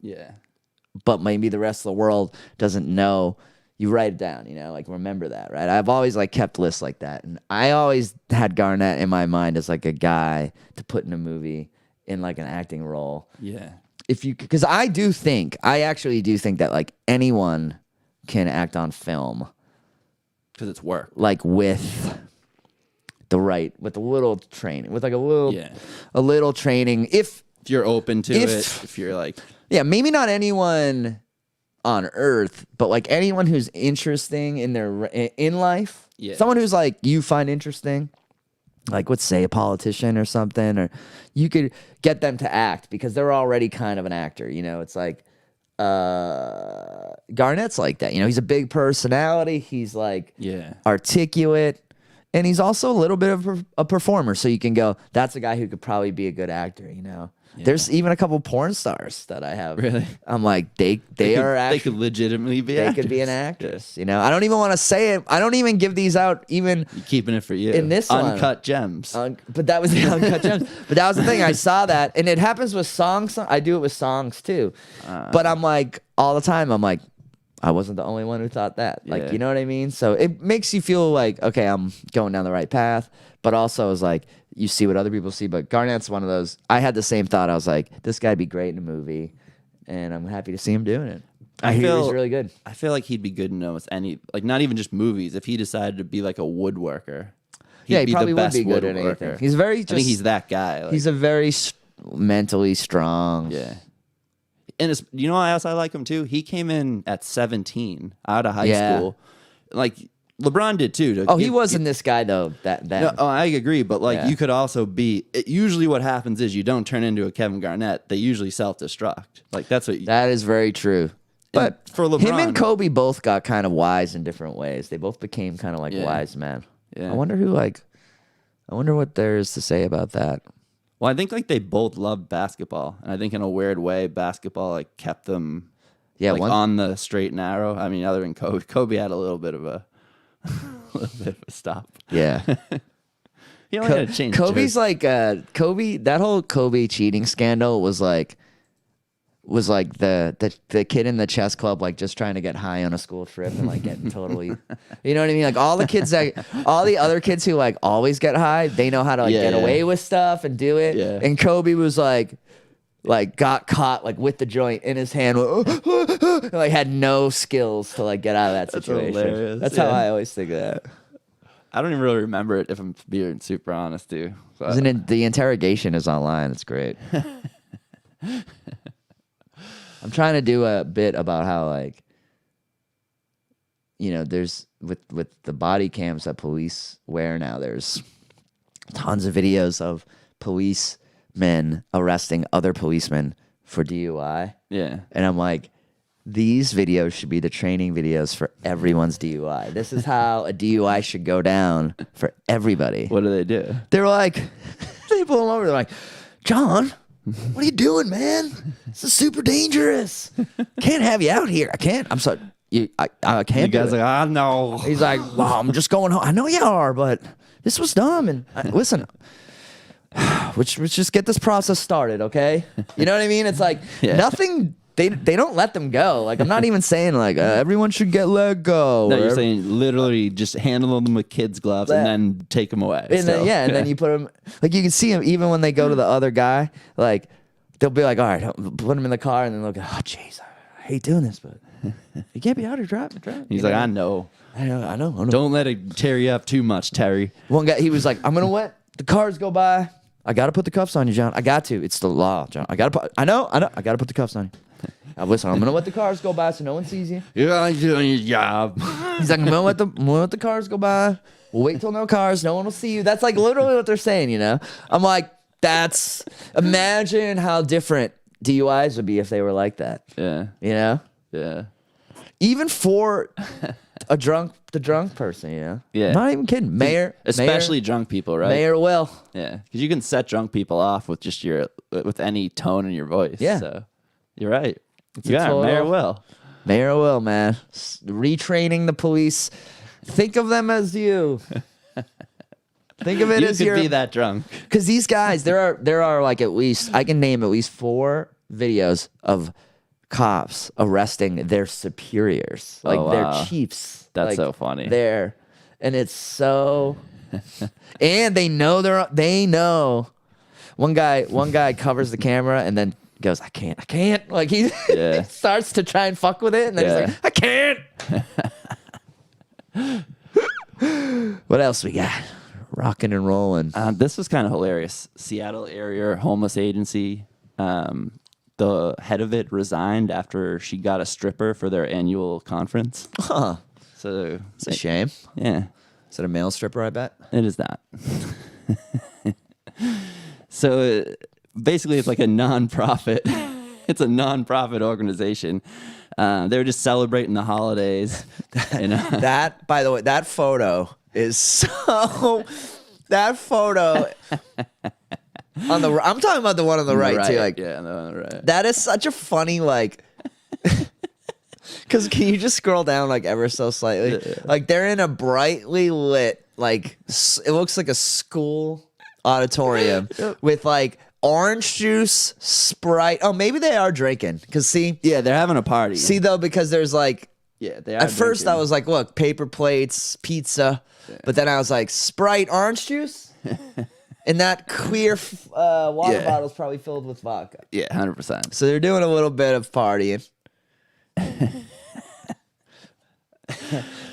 but maybe the rest of the world doesn't know, you write it down, like remember that, right? I've always like kept lists like that. And I always had Garnett in my mind as like a guy to put in a movie in like an acting role. Yeah. Because I actually do think that like anyone can act on film. Because it's work. Like with a little training, with like a little training. If you're open to it, if you're like, maybe not anyone on earth, but like anyone who's interesting in life, someone who's like you find interesting, like let's say a politician or something, or you could get them to act because they're already kind of an actor. It's like Garnett's like that. He's a big personality. He's like articulate. And he's also a little bit of a performer, so you can go, that's a guy who could probably be a good actor, Yeah. There's even a couple porn stars that I have. Really? I'm like, they are actors. They could legitimately be They could be an actress, I don't even want to say it. I don't even give these out even. You're keeping it for you. In this Uncut gems. But that was the Uncut Gems. But that was the thing. I saw that. And it happens with songs. I do it with songs too. But I'm like, all the time, I'm like, I wasn't the only one who thought that. Like, you know what I mean? So it makes you feel like, okay, I'm going down the right path. But also it's like, you see what other people see. But Garnett's one of those. I had the same thought. I was like, this guy'd be great in a movie. And I'm happy to see him doing it. I hear he's really good. I feel like he'd be good in almost any, like not even just movies. If he decided to be like a woodworker, he probably would be good at anything. He's very I think he's that guy. He's a very mentally strong. Yeah. And you know why else I like him too? He came in at 17 out of high school. Like LeBron did too. He wasn't this guy though. No, I agree, but like you could also be. Usually, what happens is you don't turn into a Kevin Garnett. They usually self-destruct. Like that is very true. But for LeBron, him and Kobe both got kind of wise in different ways. They both became kind of like wise men. Yeah. I wonder what there is to say about that. Well, I think like they both loved basketball, and I think in a weird way, basketball like kept them on the straight and narrow. I mean, other than Kobe, Kobe had a little bit of a stop. Yeah, he only had to change. Kobe's like Kobe. That whole Kobe cheating scandal was like the kid in the chess club like just trying to get high on a school trip and like getting totally, you know what I mean? Like all the other kids who like always get high, they know how to like get away with stuff and do it. Yeah. And Kobe was like got caught like with the joint in his hand, and, like had no skills to like get out of that situation. That's hilarious. That's how I always think of that. I don't even really remember it if I'm being super honest, too. Isn't it, the interrogation is online. It's great. I'm trying to do a bit about how, like, there's with the body cams that police wear now, there's tons of videos of policemen arresting other policemen for DUI. Yeah. And I'm like, these videos should be the training videos for everyone's DUI. This is how a DUI should go down for everybody. What do? They're like, they pull them over. They're like, John, what are you doing, man? This is super dangerous. Can't have you out here. I can't. I'm sorry. I can't. You guys are like, I know. He's like, well, I'm just going home. I know you are, but this was dumb. And listen, let's just get this process started, okay? You know what I mean? It's like nothing. They don't let them go. Like I'm not even saying like everyone should get let go. No, you're saying literally just handle them with kids' gloves and then take them away. And then you put them like you can see them even when they go to the other guy. Like they'll be like, all right, put them in the car, and then they'll go, oh jeez, I hate doing this, but you can't be out here driving. He's like, I know. I know. Don't let it tear you up too much, Terry. One guy, he was like, I'm gonna let the cars go by. I gotta put the cuffs on you, John. I got to. It's the law, John. I know. I gotta put the cuffs on you. Now listen, I'm gonna let the cars go by so no one sees you. You're doing your job. He's like, we'll let the cars go by. We'll wait till no cars. No one will see you. That's like literally what they're saying, you know? I'm like, imagine how different DUIs would be if they were like that. Yeah. You know? Yeah. Even for the drunk person, you know? Yeah. Not even kidding. Especially drunk people, right? Mayor will. Yeah. Because you can set drunk people off with just with any tone in your voice. Yeah. So you're right. It's Yeah, Mayor will. Mayor will, man. Retraining the police. Think of them as you. Think of it You as could your... be that drunk. Because these guys, there are like at least, I can name at least 4 videos of cops arresting their superiors, like their chiefs. That's like, so funny. There, and it's so, and they know. One guy covers the camera and then goes, I can't. Like he starts to try and fuck with it, and then he's like, I can't. What else we got? Rocking and rolling. This was kind of hilarious. Seattle area homeless agency. The head of it resigned after she got a stripper for their annual conference. Huh. So It's a shame. Yeah, Is it a male stripper, I bet? it is not. So basically, it's like a nonprofit. It's a nonprofit organization. They were just celebrating the holidays. And, That, by the way, that photo is so... That photo... I'm talking about the one on the right, too. Like, yeah, on the right. that is such a funny, like... Because can you just scroll down, like, ever so slightly? Yeah. Like, they're in a brightly lit, like, it looks like a school auditorium with, like, orange juice, Sprite. Oh, maybe they are drinking. Because, see... Yeah, they're having a party. See, though, because there's, like... Yeah, they are At first, drinking. I was like, look, paper plates, pizza. Yeah. But then I was like, Sprite, orange juice? And that clear water bottle is probably filled with vodka. Yeah, 100%. So they're doing a little bit of partying.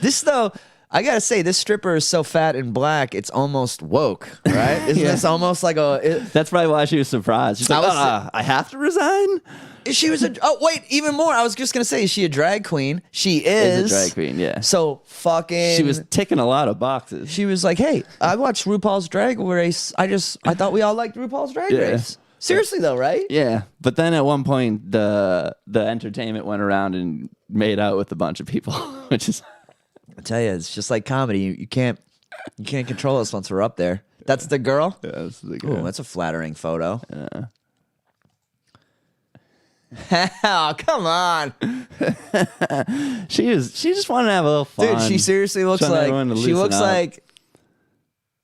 This, though, I gotta say, this stripper is so fat and black, it's almost woke, right? Isn't this almost like a... That's probably why she was surprised. She's like, I have to resign? She was even more. I was just gonna say, is she a drag queen? She is. A drag queen, yeah. So fucking... She was ticking a lot of boxes. She was like, hey, I watched RuPaul's Drag Race. I thought we all liked RuPaul's Drag Race. Seriously, though, right? Yeah. But then at one point, the entertainment went around and made out with a bunch of people, which is... I tell you, it's just like comedy. You can't control us once we're up there. That's the girl? Yeah, that's the girl. Ooh, that's a flattering photo. Yeah. Oh, come on. She just wanted to have a little fun. Dude, she seriously looks Trying like... to She looks loosen up. like...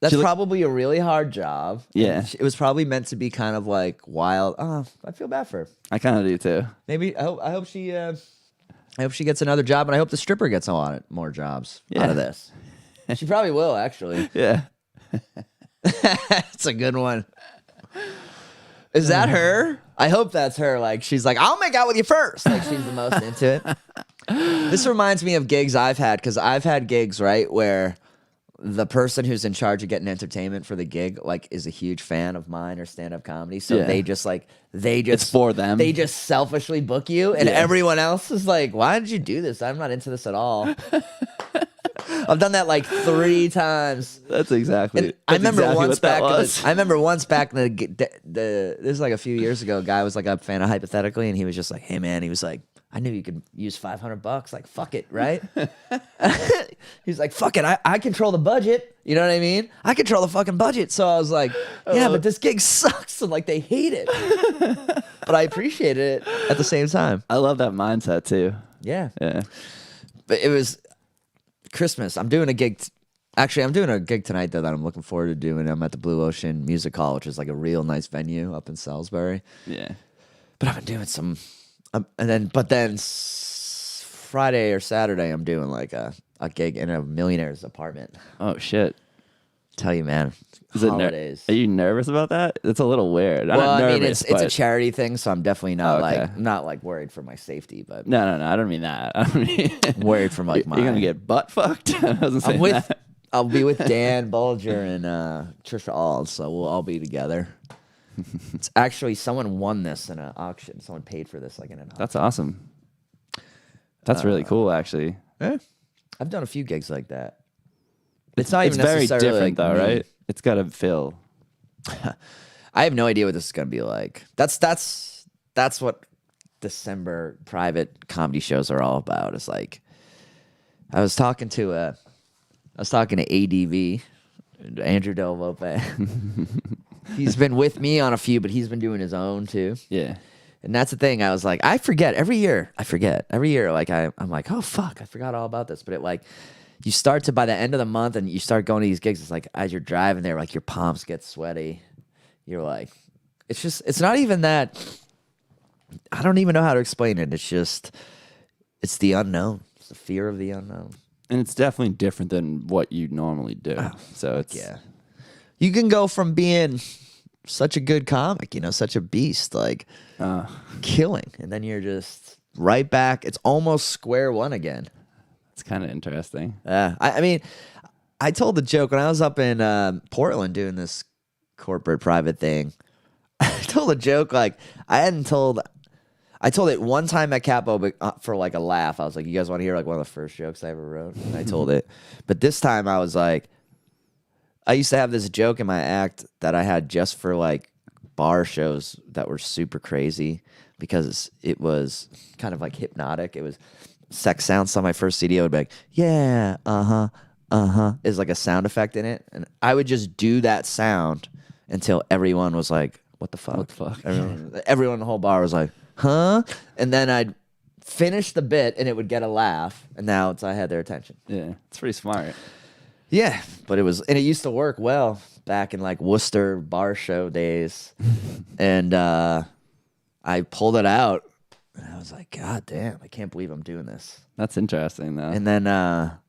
That's probably a really hard job. Yeah. It was probably meant to be kind of like wild. Oh, I feel bad for her. I kind of do too. Maybe I hope she gets another job, and I hope the stripper gets a lot more jobs out of this. She probably will, actually. Yeah. That's a good one. Is that her? I hope that's her. Like, she's like, I'll make out with you first. Like, she's the most into it. This reminds me of gigs I've had, because I've had gigs, right, where the person who's in charge of getting entertainment for the gig, like, is a huge fan of mine or stand-up comedy. So they just It's for them. They just selfishly book you, and everyone else is like, why did you do this? I'm not into this at all. I've done that like 3 times. That's exactly. I remember exactly once what that back. was. I remember once back in this is like a few years ago. A guy was like a fan of Hypothetically, and he was just like, "Hey man," he was like, "I knew you could use $500. Like, fuck it, right?" He's like, "Fuck it, I control the budget." You know what I mean? I control the fucking budget. So I was like, "Yeah, but this gig sucks," and like they hate it, but I appreciated it at the same time. I love that mindset too. Yeah, Yeah. but it was Christmas. I'm doing a gig. Actually, I'm doing a gig tonight though that I'm looking forward to doing. I'm at the Blue Ocean Music Hall, which is like a real nice venue up in Salisbury. Yeah. But I've been doing some, but then Friday or Saturday, I'm doing like a gig in a millionaire's apartment. Oh shit. Tell you, man, holidays. Are you nervous about that? It's a little weird. I'm Well, not I nervous, mean, it's a but- charity thing, so I'm definitely not Oh, okay. like not like worried for my safety, but No. I don't mean that. I don't mean worried for like my. You're gonna get butt fucked. I wasn't saying that. I'll be with Dan Bulger and Trisha Auld, so we'll all be together. It's actually someone won this in an auction. Someone paid for this like in an auction. That's awesome. That's really cool, actually. Yeah. I've done a few gigs like that. It's not It's even very necessarily different like though, me. right? It's got to feel. I have no idea what this is gonna be like. That's what December private comedy shows are all about. It's like I was talking to ADV, Andrew Del Vope. He's been with me on a few, but he's been doing his own too. Yeah. And that's the thing. I was like, I forget every year. Like I'm like, oh fuck, I forgot all about this. But it like, you start to by the end of the month, and you start going to these gigs. It's like as you're driving there, like your palms get sweaty. You're like, it's not even that. I don't even know how to explain it. It's the unknown. It's the fear of the unknown. And it's definitely different than what you normally do. So it's You can go from being such a good comic, such a beast, like killing, and then you're just right back. It's almost square one again. It's kind of interesting. I mean, I told the joke when I was up in Portland doing this corporate private thing. I told a joke like I told it one time at Capo, but for like a laugh. I was like, "You guys want to hear like one of the first jokes I ever wrote?" And I told it, but this time I was like, I used to have this joke in my act that I had just for like bar shows that were super crazy because it was kind of like hypnotic. It was sex sounds. So my first CD would be like, "Yeah, is like a sound effect in it, and I would just do that sound until everyone was like, "What the fuck? What the fuck?" Everyone in the whole bar was like, "Huh?" And then I'd finish the bit, and it would get a laugh, and now I had their attention. Yeah, it's pretty smart. Yeah, but it used to work well back in like Worcester bar show days, and I pulled it out, and I was like, "God damn, I can't believe I'm doing this." That's interesting though. And then, that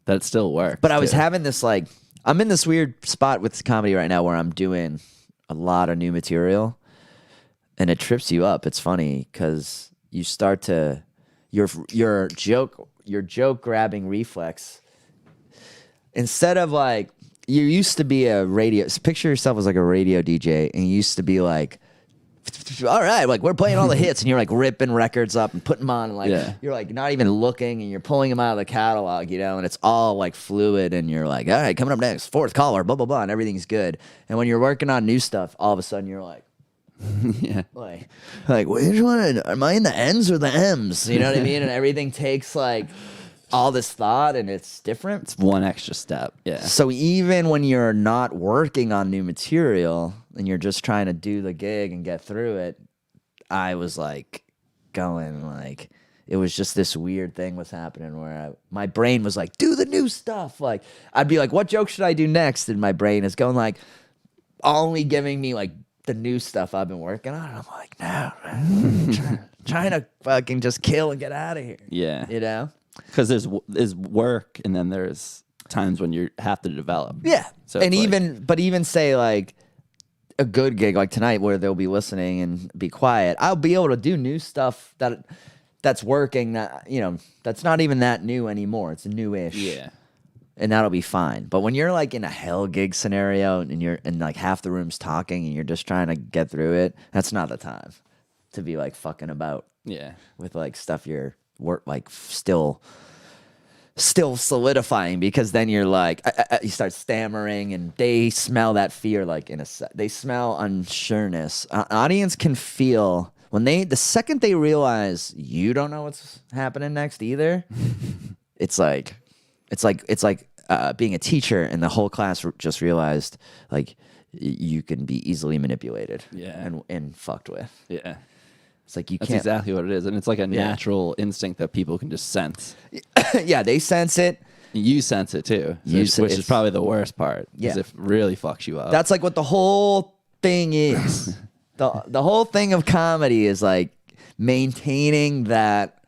it still works. but I was too. having this like, I'm in this weird spot with comedy right now where I'm doing a lot of new material, and it trips you up. It's funny because you start to your joke grabbing reflex. Instead of like, you used to be a radio, picture yourself as like a radio DJ, and you used to be like, all right, like we're playing all the hits, and you're like ripping records up and putting them on, and like you're like not even looking, and you're pulling them out of the catalog, and it's all like fluid, and you're like, all right, coming up next, fourth caller, blah blah blah, and everything's good. And when you're working on new stuff, all of a sudden you're like, yeah, like which one? Am I in the N's or the M's? You know what I mean? And everything takes like all this thought, and it's different. it's one extra step. Yeah. So even when you're not working on new material and you're just trying to do the gig and get through it, I was like going like, it was just this weird thing was happening where my brain was like, do the new stuff. Like I'd be like, what joke should I do next? And my brain is going like, only giving me like the new stuff I've been working on. And I'm like, no, man, trying to fucking just kill and get out of here. Yeah. Because there's work, and then there's times when you have to develop. Yeah. So and it's even say like a good gig like tonight where they'll be listening and be quiet, I'll be able to do new stuff that's working. That that's not even that new anymore. It's newish. Yeah. And that'll be fine. But when you're like in a hell gig scenario and like half the room's talking and you're just trying to get through it, that's not the time to be like fucking about. Yeah. With like stuff you're like still solidifying, because then you're like you start stammering, and they smell that fear like they smell unsureness. Audience can feel when the second they realize you don't know what's happening next either. it's like being a teacher and the whole class just realized like you can be easily manipulated and fucked with. Yeah. It's like you That's can't. exactly what it is. And it's like a natural instinct that people can just sense. Yeah, they sense it. You sense it too, which is probably the worst part. Yeah. Because it really fucks you up. That's like what the whole thing is. the whole thing of comedy is like maintaining that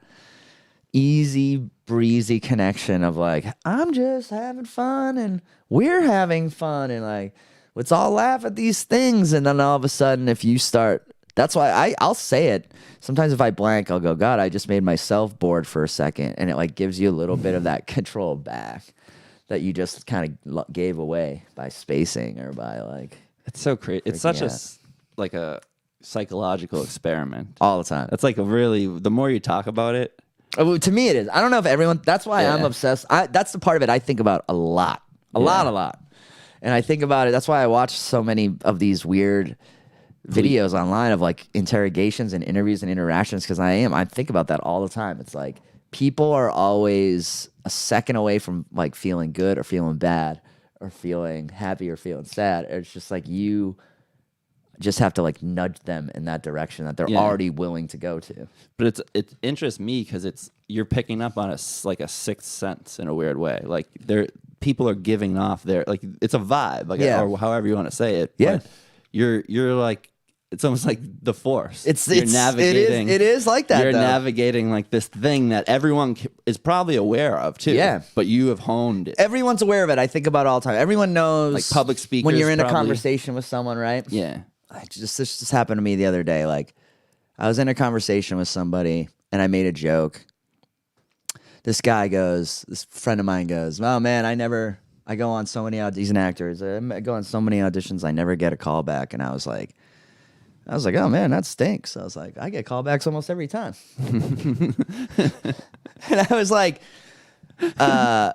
easy breezy connection of like, I'm just having fun and we're having fun, and like let's all laugh at these things. And then all of a sudden, if you start, that's why I'll say it. Sometimes if I blank, I'll go, God, I just made myself bored for a second. And it like gives you a little bit of that control back that you just kind of gave away by spacing or by like. It's so crazy. It's such a psychological experiment. All the time. That's like the more you talk about it, To me, it is. I don't know if everyone. That's why I'm obsessed. That's the part of it I think about a lot, a lot. And I think about it. That's why I watch so many of these weird videos online of like interrogations and interviews and interactions because I think about that all the time. It's like people are always a second away from like feeling good or feeling bad or feeling happy or feeling sad. It's just like you just have to like nudge them in that direction that they're already willing to go to. But it interests me because you're picking up on like a sixth sense in a weird way. Like people are giving off their like it's a vibe, like or however you want to say it. Yeah, but you're like. It's almost like the Force. You're navigating. It is like that. You're navigating like this thing that everyone is probably aware of too. Yeah, but you have honed it. Everyone's aware of it. I think about it all the time. Everyone knows, like public speakers. When you're in a conversation with someone, right? Yeah. This just happened to me the other day. Like, I was in a conversation with somebody, and I made a joke. This friend of mine goes, "Oh man, I go on so many auditions. He's an actor. I go on so many auditions. I never get a call back." And I was like, oh man, that stinks. I was like, I get callbacks almost every time. And I was like, a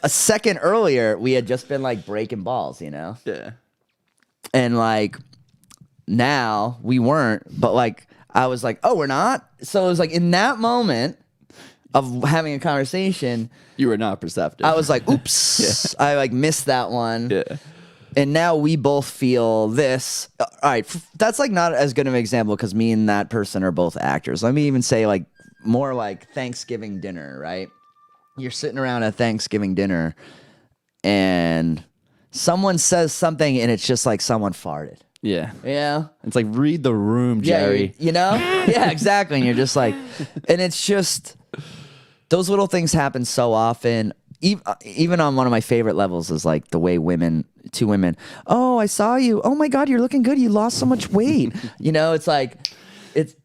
second earlier, we had just been like breaking balls, you know? Yeah. And like now we weren't, but like I was like, oh, we're not? So it was like in that moment of having a conversation, you were not perceptive. I was like, oops, I like missed that one. Yeah. And now we both feel this. All right, that's like not as good of an example because me and that person are both actors. Let me even say like more like Thanksgiving dinner, right? You're sitting around at Thanksgiving dinner and someone says something and it's just like someone farted. Yeah. Yeah. It's like read the room, Jerry. Yeah, you know? Yeah, exactly. And you're just like, and it's just, those little things happen so often. Even on one of my favorite levels is like the way two women, oh, I saw you. Oh my God, you're looking good. You lost so much weight. You know, it's like,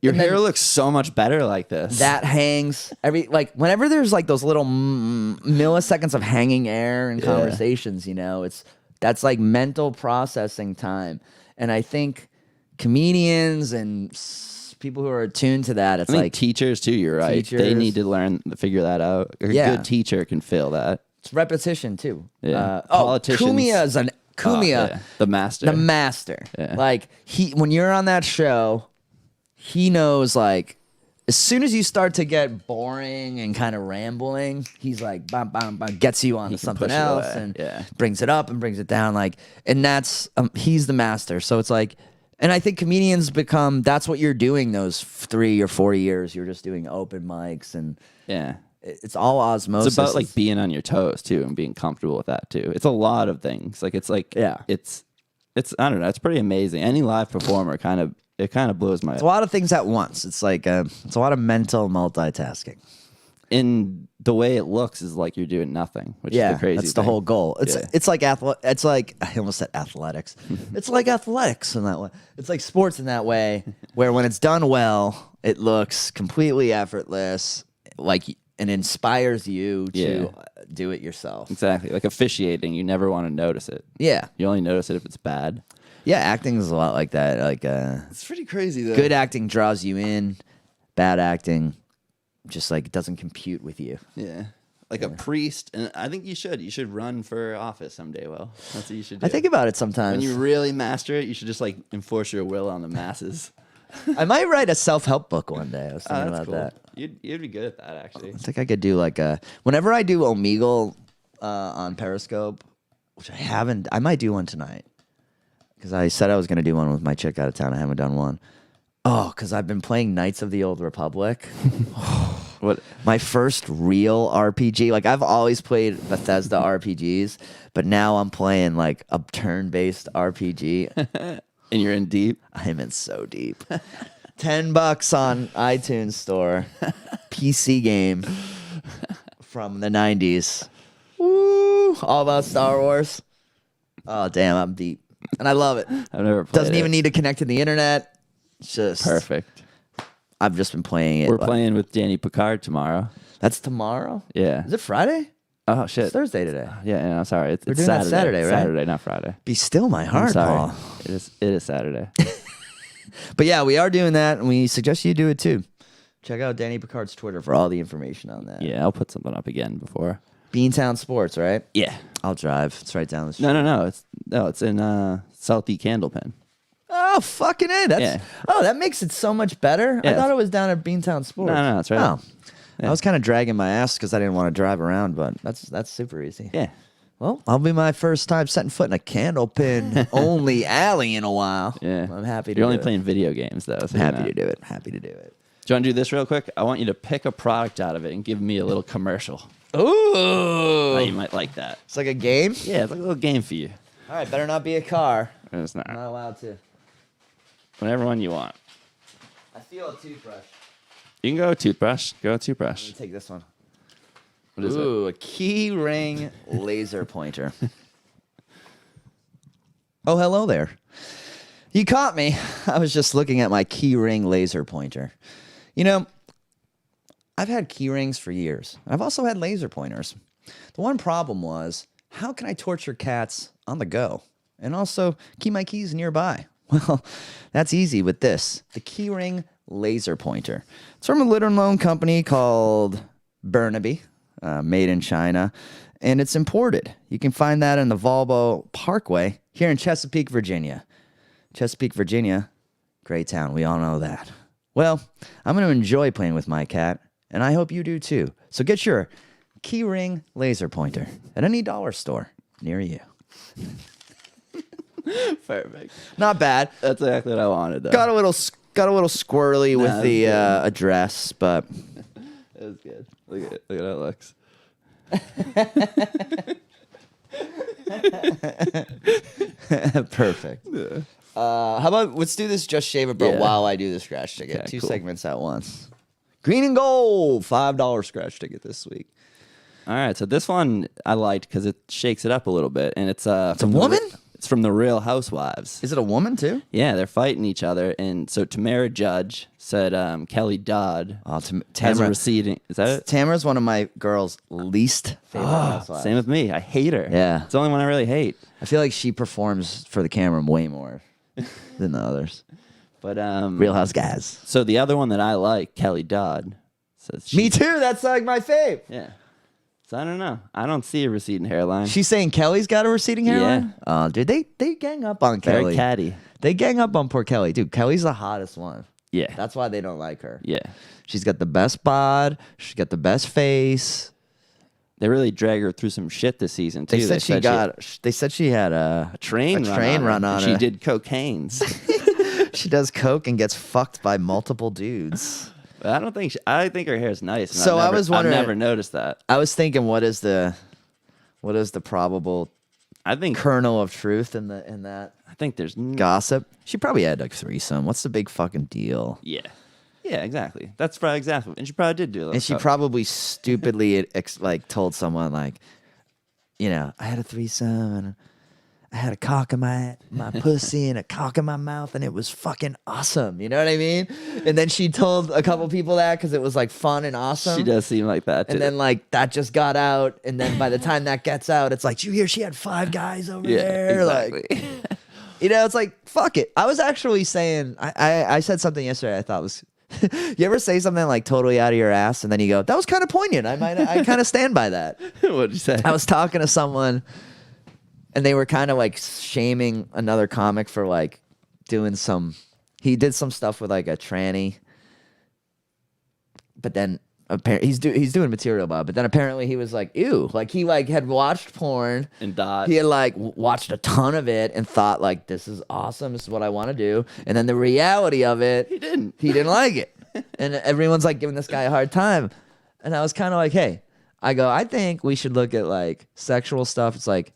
your hair looks so much better like this. That hangs whenever there's like those little milliseconds of hanging air in conversations, you know, that's like mental processing time. And I think comedians and people who are attuned to that, it's like teachers too. You're right. They need to figure that out. A good teacher can feel that. It's repetition too. Yeah. Politicians. Kumia, the master. The master. Yeah. Like when you're on that show, he knows like as soon as you start to get boring and kind of rambling, he's like bam, bam, bam, gets you onto something else and brings it up and brings it down. Like, and that's he's the master. So it's like. And I think comedians that's what you're doing those 3 or 4 years. You're just doing open mics and it's all osmosis. It's about like being on your toes too and being comfortable with that too. It's a lot of things. Like it's I don't know. It's pretty amazing. Any live performer it kind of blows my. It's a lot of things at once. It's like it's a lot of mental multitasking. In the way it looks is like you're doing nothing, which is the crazy that's thing. The whole goal. It's like I almost said athletics. It's like athletics in that way. It's like sports in that way, where when it's done well, it looks completely effortless, and inspires you to do it yourself. Exactly, like officiating, you never want to notice it. Yeah, you only notice it if it's bad. Yeah, acting is a lot like that. Like it's pretty crazy though. Good acting draws you in. Bad acting just like doesn't compute with you. Yeah. Like a priest, and I think you should run for office someday. Well, that's what you should do. I think about it sometimes. When you really master it, you should just like enforce your will on the masses. I might write a self-help book one day. I was thinking about that. You'd be good at that, actually. I think I could do like whenever I do Omegle on Periscope, which I haven't. I might do one tonight because I said I was going to do one with my chick out of town. I haven't done one. Oh, because I've been playing Knights of the Old Republic. What? My first real RPG. Like I've always played Bethesda RPGs, but now I'm playing like a turn-based RPG. And you're in deep? I'm in so deep. $10 on iTunes store. PC game from the 90s. Woo! All about Star Wars. Oh, damn, I'm deep. And I love it. I've never played Doesn't even need to connect to the internet. It's just perfect. I've just been playing it. We're playing with Danny Picard tomorrow. That's tomorrow? Yeah. Is it Friday? Oh, shit. It's Thursday today. Yeah, sorry. It's doing Saturday. That Saturday, right? Saturday, not Friday. Be still my heart, Paul. It is Saturday. But yeah, we are doing that, and we suggest you do it too. Check out Danny Picard's Twitter for all the information on that. Yeah, I'll put something up again before. Beantown Sports, right? Yeah. I'll drive. It's right down the street. No. It's in Southie Candlepin. Oh, fucking A. Yeah. Oh, that makes it so much better. I Yeah. thought it was down at Beantown Sports. No, it's right. Oh. Yeah. I was kind of dragging my ass because I didn't want to drive around, but that's super easy. Yeah. Well, I'll be my first time setting foot in a Candlepin only alley in a while. Yeah. I'm happy to You're do only it. playing video games, though. So Happy to do it. Happy to do it. Do you want to do this real quick? I want you to pick a product out of it and give me a little commercial. Ooh. Oh, you might like that. It's like a game? Yeah, it's like a little game for you. All right, better not be a car. It's not. I'm not allowed to. Whatever one you want. I feel a toothbrush. You can go toothbrush. Go Let toothbrush. me take this one. What is Ooh, a key ring laser pointer. Oh, hello there. You caught me. I was just looking at my key ring laser pointer. You know, I've had key rings for years. I've also had laser pointers. The one problem was, how can I torture cats on the go and also keep my keys nearby? Well, that's easy with this, the key ring laser pointer. It's from a little-known company called Burnaby, made in China, and it's imported. You can find that in the Volvo Parkway here in Chesapeake, Virginia. Chesapeake, Virginia, great town. We all know that. Well, I'm going to enjoy playing with my cat, and I hope you do too. So get your key ring laser pointer at any dollar store near you. Perfect. Not bad. That's exactly what I wanted, though. Got a little squirrely with Nah, the that's address, but It was good. Look at how it looks. perfect. Yeah. How about let's do this Just Shave It, bro, Yeah. while I do the scratch ticket. Okay, Two cool. segments at once. Green and gold, $5 scratch ticket this week. All right, so this one I liked because it shakes it up a little bit, and it's a woman? It's from the Real Housewives. Is it a woman too? Yeah, they're fighting each other, and so Tamara Judge said Kelly Dodd Oh, has a Tamara. receding. Is that it? Tamara's one of my girls' least favorite housewives. Same with me. I hate her. Yeah. it's the only one I really hate. I feel like she performs for the camera way more than the others. But Real House guys. So the other one that I like, Kelly Dodd, says Me too. That's like my fave. Yeah. So I don't know. I don't see a receding hairline. She's saying Kelly's got a receding hairline? Oh, dude, they gang up on very Kelly. catty. They gang up on poor Kelly. Dude, Kelly's the hottest one. Yeah. That's why they don't like her. Yeah. She's got the best bod. She's got the best face. They really drag her through some shit this season too. They said she had a train run on She her. did cocaine's. She does coke and gets fucked by multiple dudes. But I don't think I think her hair is nice. and So I was wondering- I've never noticed that. I was thinking, what is the probable I think kernel of truth in that I think there's gossip? She probably had a threesome. What's the big fucking deal? Yeah. Yeah, exactly. That's probably exactly. And she probably did do a little And she coke. probably stupidly like told someone like, you know, I had a threesome and I had a cock in my pussy and a cock in my mouth and it was fucking awesome. You know what I mean? And then she told a couple people that because it was like fun and awesome. She does seem like that too. And then like that just got out. And then by the time that gets out, it's like, did you hear she had 5 guys over yeah, there? exactly. Like, you know, it's like, fuck it. I was actually saying, I said something yesterday I thought was, you ever say something like totally out of your ass and then you go, that was kind of poignant. I kind of stand by that. What'd you say? I was talking to someone and they were kind of like shaming another comic for like doing he did some stuff with like a tranny, but then apparently he's doing material about it, but then apparently he was like, ew, like he like had watched porn And Dot. he had like watched a ton of it and thought like, this is awesome, this is what I want to do, and then the reality of it, he didn't like it, and everyone's like giving this guy a hard time, and I was kind of like, hey, I think we should look at like sexual stuff. It's like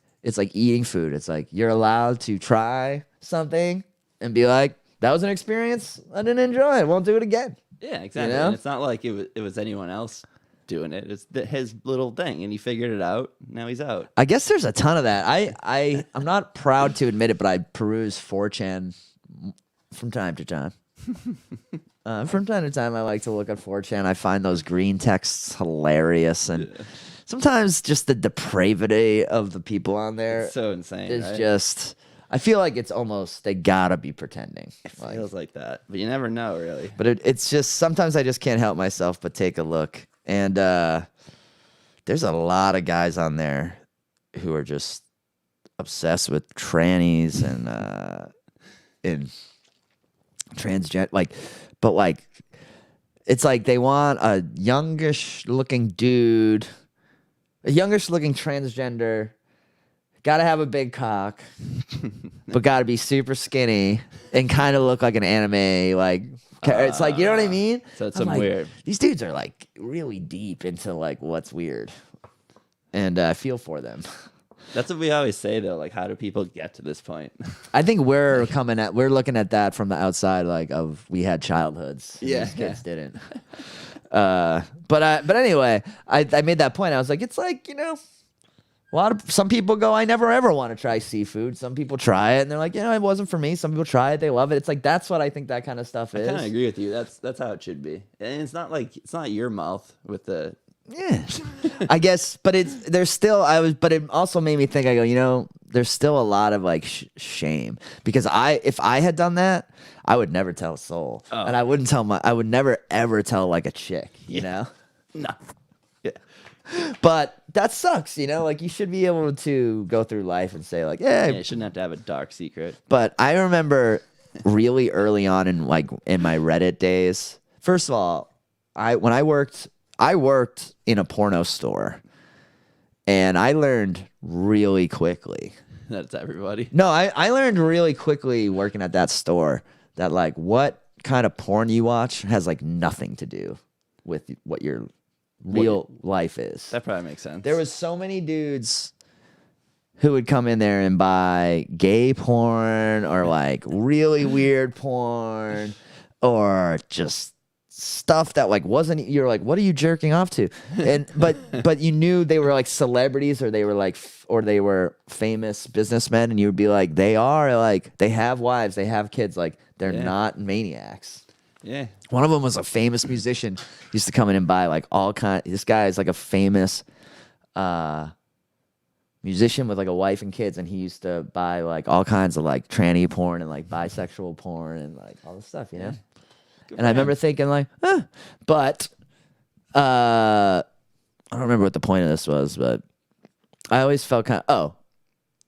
eating food. It's like you're allowed to try something and be like, that was an experience I didn't enjoy, I won't do it again. Yeah, exactly. You know? And it's not like it was anyone else doing it. It's his little thing, and he figured it out. Now he's out. I guess there's a ton of that. I'm not proud to admit it, but I peruse 4chan from time to time. From time to time, I like to look at 4chan. I find those green texts hilarious, and sometimes just the depravity of the people on there It's so insane. is right? just. I feel like it's almost they gotta be pretending. It feels like that, but you never know, really. But it's just sometimes I just can't help myself but take a look. And there's a lot of guys on there who are just obsessed with trannies and transgender, but it's like they want a youngish looking dude, a youngish looking transgender, gotta have a big cock, but gotta be super skinny and kind of look like an anime, it's like, you know what I mean? So it's I'm some like, weird. These dudes are like really deep into like what's weird, and I feel for them. That's what we always say, though. Like, how do people get to this point? I think we're looking at that from the outside, we had childhoods. And Yeah, these kids didn't. But anyway, I made that point. I was like, it's like, some people go, I never ever want to try seafood. Some people try it and they're like, it wasn't for me. Some people try it, they love it. It's like that's what I think that kind of stuff is. I kind of agree with you. That's how it should be. And it's not your mouth with the. Yeah, I guess, but it also made me think. I go, there's still a lot of shame because if I had done that, I would never tell a soul, and I would never ever tell a chick, No. Yeah. But that sucks, you should be able to go through life and say Yeah, you shouldn't have to have a dark secret. But I remember really early on in my Reddit days. First of all, I worked in a porno store, and I learned really quickly. That's everybody. No, I learned really quickly working at that store that what kind of porn you watch has nothing to do with what your real life is. That probably makes sense. There was so many dudes who would come in there and buy gay porn or really weird porn or just stuff that wasn't, you're like, what are you jerking off to? And but you knew they were celebrities or they were famous businessmen, and you would be like, they have wives, they have kids, they're not maniacs. Yeah. One of them was a famous musician. He used to come in and buy all kind. This guy is a famous musician with a wife and kids, and he used to buy all kinds of tranny porn and bisexual porn and all this stuff, Yeah. And I remember thinking but I don't remember what the point of this was, but I always felt so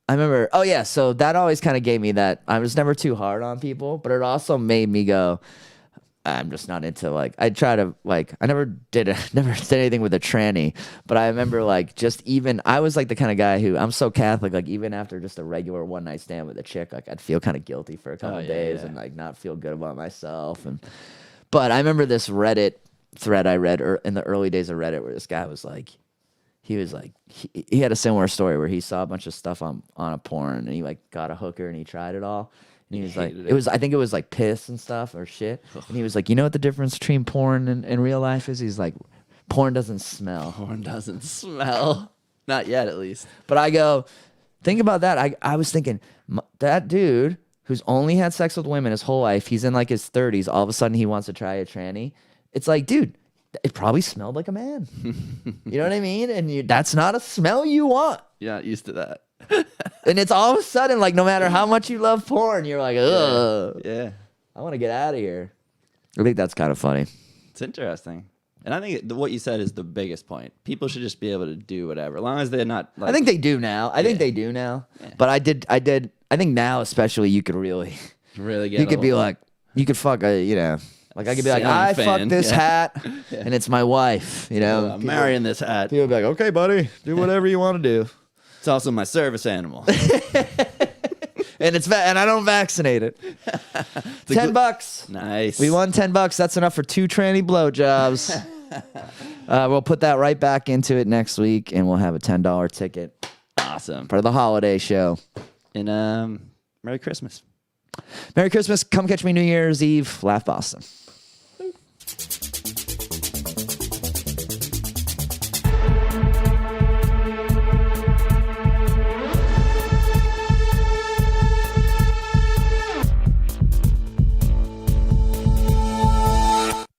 that always kind of gave me that I was never too hard on people, but it also made me go, I'm just not into I try to I never did anything with a tranny, but I remember I was the kind of guy who, I'm so Catholic, even after just a regular one night stand with a chick, I'd feel kind of guilty for a couple of days and not feel good about myself. But I remember this Reddit thread I read in the early days of Reddit where this guy was he had a similar story where he saw a bunch of stuff on a porn, and he got a hooker and he tried it all. And he was I think it was piss and stuff or shit. And he was like, you know what the difference between porn and real life is? He's like, porn doesn't smell. Porn doesn't smell. Not yet, at least. But I go, think about that. I was thinking, that dude who's only had sex with women his whole life, he's in his 30s, all of a sudden he wants to try a tranny. It's dude, it probably smelled like a man. You know what I mean? And that's not a smell you want. You're not used to that. And it's all of a sudden, no matter how much you love porn, you're like, ugh. Yeah. I want to get out of here. I think that's kind of funny. It's interesting. And I think what you said is the biggest point. People should just be able to do whatever, as long as they're not. I think they do now. I think they do now. Yeah. But I think now especially you could really get. You could be you could fuck I could be I fucked this hat, and it's my wife. I'm marrying this hat. People be like, okay, buddy, do whatever you want to do. It's also my service animal. And and I don't vaccinate it. $10. Nice. We won $10. That's enough for 2 tranny blowjobs. We'll put that right back into it next week, and we'll have a $10 ticket. Awesome. For the holiday show. And Merry Christmas. Merry Christmas. Come catch me New Year's Eve. Laugh Boston.